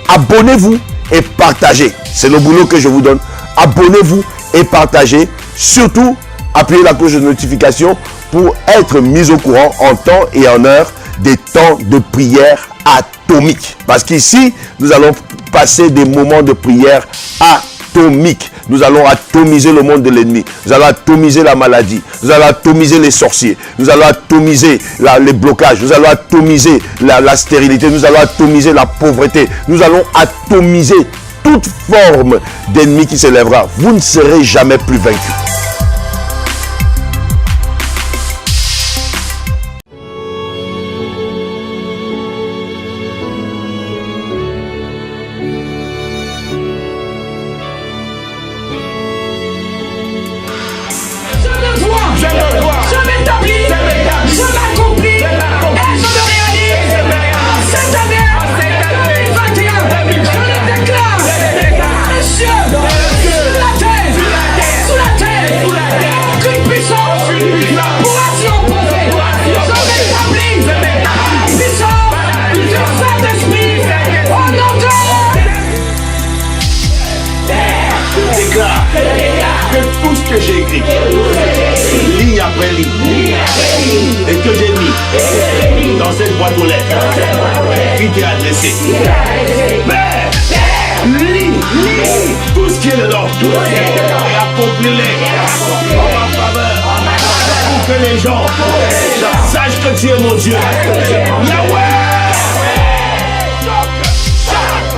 Abonnez-vous et partagez. C'est le boulot que je vous donne. Abonnez-vous et partagez. Surtout, appuyez la cloche de notification pour être mis au courant en temps et en heure des temps de prière atomique. Parce qu'ici, nous allons passer des moments de prière atomique. Nous allons atomiser le monde de l'ennemi. Nous allons atomiser la maladie. Nous allons atomiser les sorciers. Nous allons atomiser les blocages. Nous allons atomiser la stérilité. Nous allons atomiser la pauvreté. Nous allons atomiser toute forme d'ennemi qui s'élèvera. Vous ne serez jamais plus vaincu. Que tout ce que j'ai écrit, ligne après ligne, et que j'ai mis dans cette boîte aux lettres qui t'est adressée. Père, lis tout ce qui est dedans et accomplis-les en ma faveur pour que les gens sachent que tu es mon Dieu. Yahweh!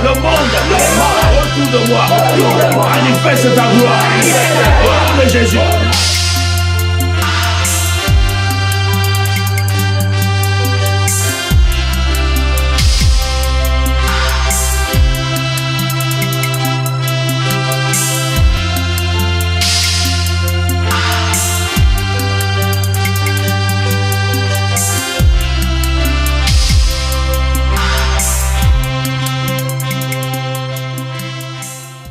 Le monde autour de moi manifeste ta gloire. Au nom de Jésus.